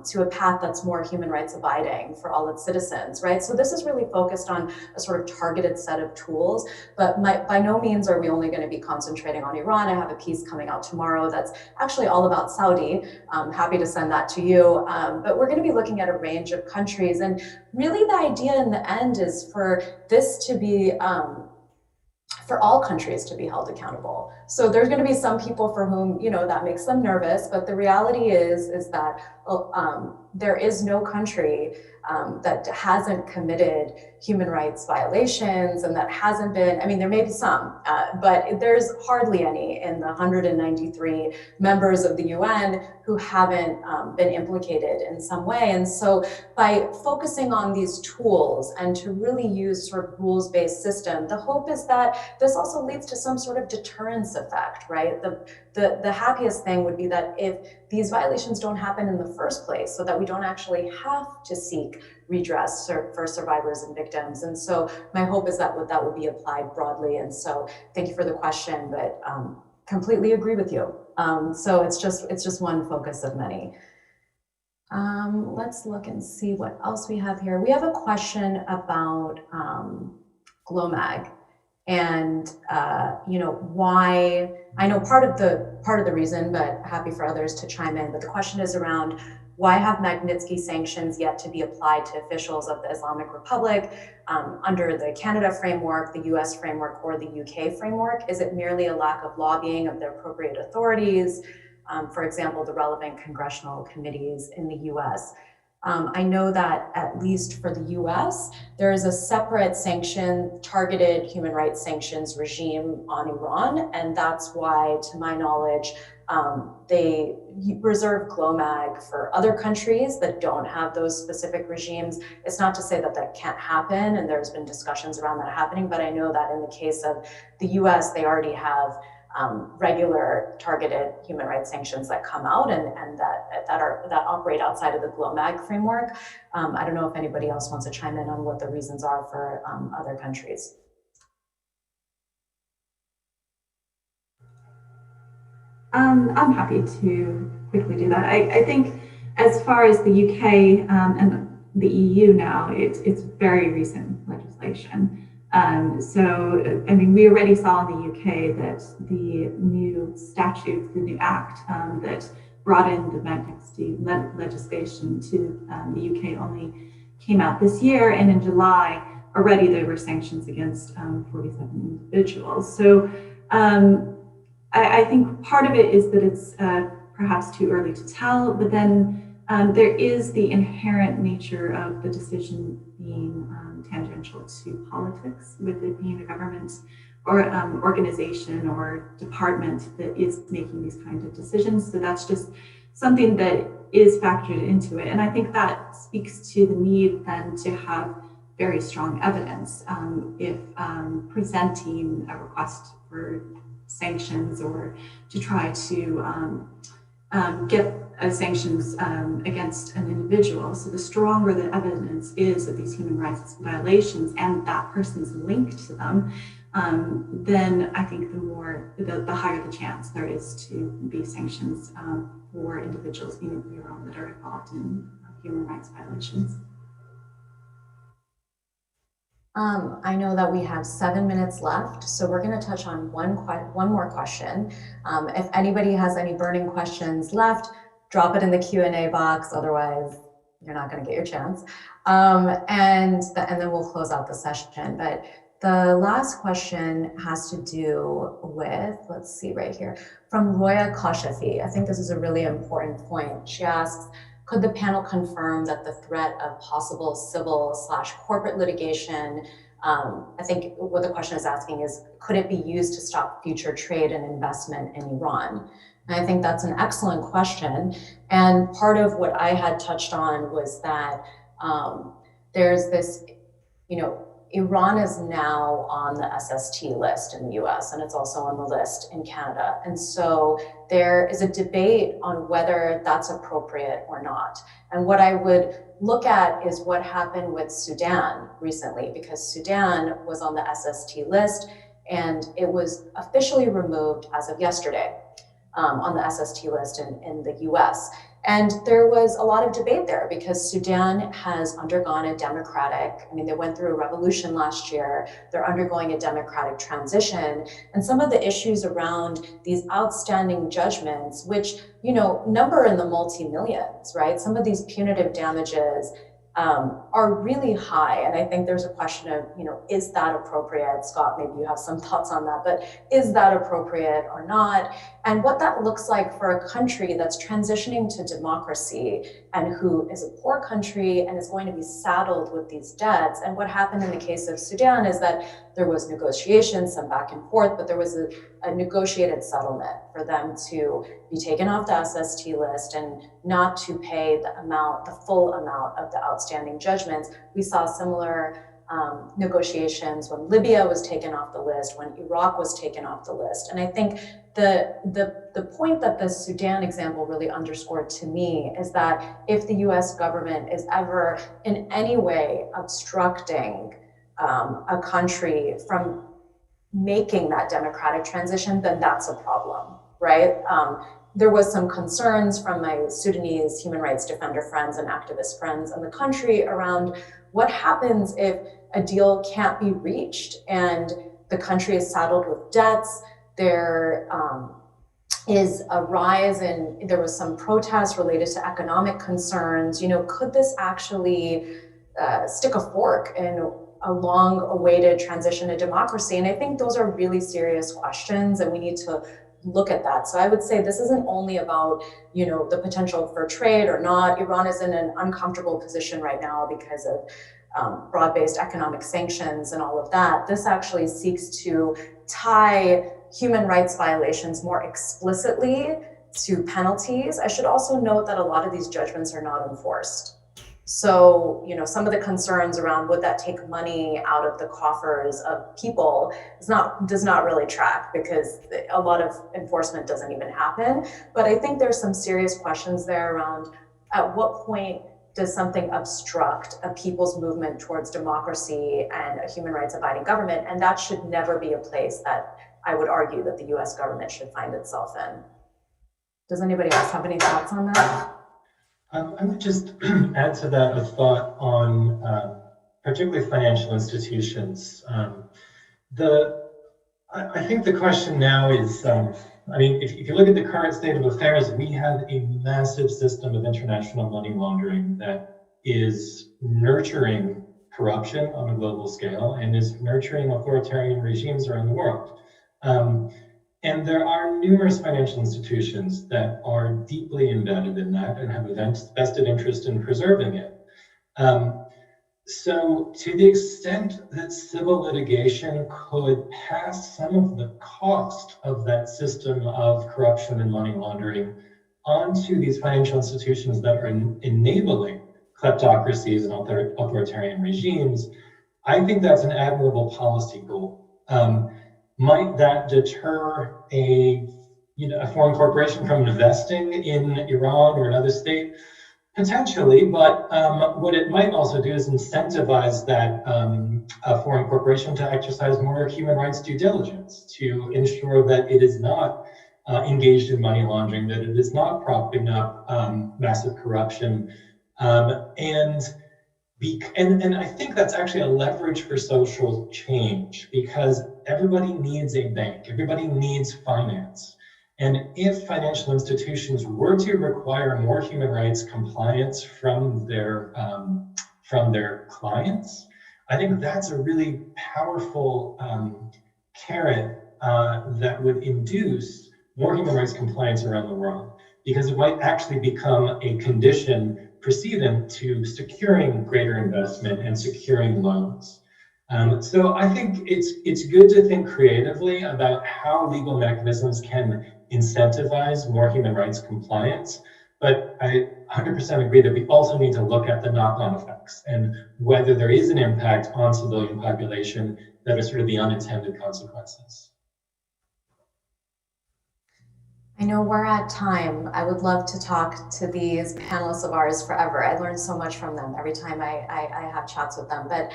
to a path that's more human rights abiding for all its citizens, right? So this is really focused on a sort of targeted set of tools, but by no means are we only going to be concentrating on Iran. I have a piece coming out tomorrow that's actually all about Saudi. I'm happy to send that to you. But we're going to be looking at a range of countries. And really the idea in the end is for this to be for all countries to be held accountable. So there's going to be some people for whom, you know, that makes them nervous, but the reality is that there is no country that hasn't committed human rights violations and that hasn't been, I mean, there may be some, but there's hardly any in the 193 members of the UN who haven't been implicated in some way. And so by focusing on these tools and to really use sort of rules-based system, the hope is that this also leads to some sort of deterrence effect, right? The happiest thing would be that if these violations don't happen in the first place, so that we don't actually have to seek redress for survivors and victims. And so my hope is that that would be applied broadly. And so thank you for the question, but completely agree with you. So it's just one focus of many. Let's look and see what else we have here. We have a question about GLOMAG. And you know, why, I know part of the reason, but happy for others to chime in, but the question is around why have Magnitsky sanctions yet to be applied to officials of the Islamic Republic under the Canada framework, the US framework, or the UK framework? Is it merely a lack of lobbying of the appropriate authorities, for example, the relevant congressional committees in the US? I know that at least for the US, there is a separate targeted human rights sanctions regime on Iran. And that's why, to my knowledge, they reserve GLOMAG for other countries that don't have those specific regimes. It's not to say that that can't happen, and there's been discussions around that happening, but I know that in the case of the US, they already have regular targeted human rights sanctions that come out and that operate outside of the GLOMAG framework. I don't know if anybody else wants to chime in on what the reasons are for other countries. I'm happy to quickly do that. I think as far as the UK and the EU now, it's very recent legislation. So, I mean, we already saw in the UK that the new statute, the new act that brought in the Magnitsky legislation to the UK only came out this year, and in July already there were sanctions against 47 individuals. So I think part of it is that it's perhaps too early to tell, but then there is the inherent nature of the decision being tangential to politics, with it being a government or organization or department that is making these kinds of decisions. So that's just something that is factored into it. And I think that speaks to the need then to have very strong evidence if presenting a request for sanctions or to try to get sanctions against an individual. So the stronger the evidence is of these human rights violations and that person's linked to them, then I think the higher the chance there is to be sanctions for individuals in Iran that are involved in human rights violations. I know that we have 7 minutes left, so we're going to touch on one more question. If anybody has any burning questions left, drop it in the Q&A box. Otherwise, you're not going to get your chance. And then we'll close out the session. But the last question has to do with, let's see right here, from Roya Kashafi. I think this is a really important point. She asks, could the panel confirm that the threat of possible civil/corporate litigation, I think what the question is asking is, could it be used to stop future trade and investment in Iran? And I think that's an excellent question. And part of what I had touched on was that there's this, Iran is now on the SST list in the US, and it's also on the list in Canada. And so there is a debate on whether that's appropriate or not. And what I would look at is what happened with Sudan recently, because Sudan was on the SST list and it was officially removed as of yesterday on the SST list in the US. And there was a lot of debate there because Sudan has undergone a democratic, I mean, they went through a revolution last year, they're undergoing a democratic transition, and some of the issues around these outstanding judgments, which, you know, number in the multi-millions, right? Some of these punitive damages are really high. And I think there's a question of, you know, is that appropriate? Scott, maybe you have some thoughts on that, but is that appropriate or not? And what that looks like for a country that's transitioning to democracy and who is a poor country and is going to be saddled with these debts. And what happened in the case of Sudan is that there was negotiations, some back and forth, but there was a negotiated settlement for them to be taken off the SST list and not to pay the full amount of the outstanding judgments. We saw similar negotiations when Libya was taken off the list, when Iraq was taken off the list. And I think the point that the Sudan example really underscored to me is that if the US government is ever in any way obstructing a country from making that democratic transition, then that's a problem, right? There was some concerns from my Sudanese human rights defender friends and activist friends in the country around what happens if a deal can't be reached and the country is saddled with debts. There is a rise in, there was some protests related to economic concerns. You know, could this actually stick a fork in a long-awaited transition to democracy? And I think those are really serious questions, and we need to look at that. So I would say this isn't only about, you know, the potential for trade or not. Iran is in an uncomfortable position right now because of broad-based economic sanctions and all of that. This actually seeks to tie human rights violations more explicitly to penalties. I should also note that a lot of these judgments are not enforced. So, you know, some of the concerns around would that take money out of the coffers of people does not really track, because a lot of enforcement doesn't even happen. But I think there's some serious questions there around at what point does something obstruct a people's movement towards democracy and a human rights abiding government? And that should never be a place that I would argue that the US government should find itself in. Does anybody else have any thoughts on that? I would just add to that a thought on particularly financial institutions. I think the question now is, I mean, if you look at the current state of affairs, we have a massive system of international money laundering that is nurturing corruption on a global scale and is nurturing authoritarian regimes around the world. And there are numerous financial institutions that are deeply embedded in that and have a vested interest in preserving it. So to the extent that civil litigation could pass some of the cost of that system of corruption and money laundering onto these financial institutions that are enabling kleptocracies and authoritarian regimes, I think that's an admirable policy goal. Might that deter a foreign corporation from investing in Iran or another state? Potentially, but what it might also do is incentivize that a foreign corporation to exercise more human rights due diligence to ensure that it is not engaged in money laundering, that it is not propping up massive corruption, and I think that's actually a leverage for social change, because everybody needs a bank, everybody needs finance. And if financial institutions were to require more human rights compliance from their clients, I think that's a really powerful carrot that would induce more human rights compliance around the world, because it might actually become a condition precedent to securing greater investment and securing loans. So I think it's good to think creatively about how legal mechanisms can incentivize more human rights compliance. But I 100% agree that we also need to look at the knock-on effects and whether there is an impact on civilian population that are sort of the unintended consequences. I know we're at time. I would love to talk to these panelists of ours forever. I learn so much from them every time I have chats with them. But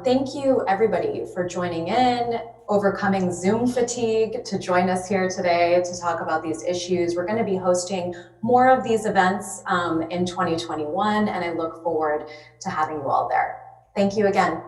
thank you, everybody, for joining in, overcoming Zoom fatigue to join us here today to talk about these issues. We're going to be hosting more of these events in 2021, and I look forward to having you all there. Thank you again.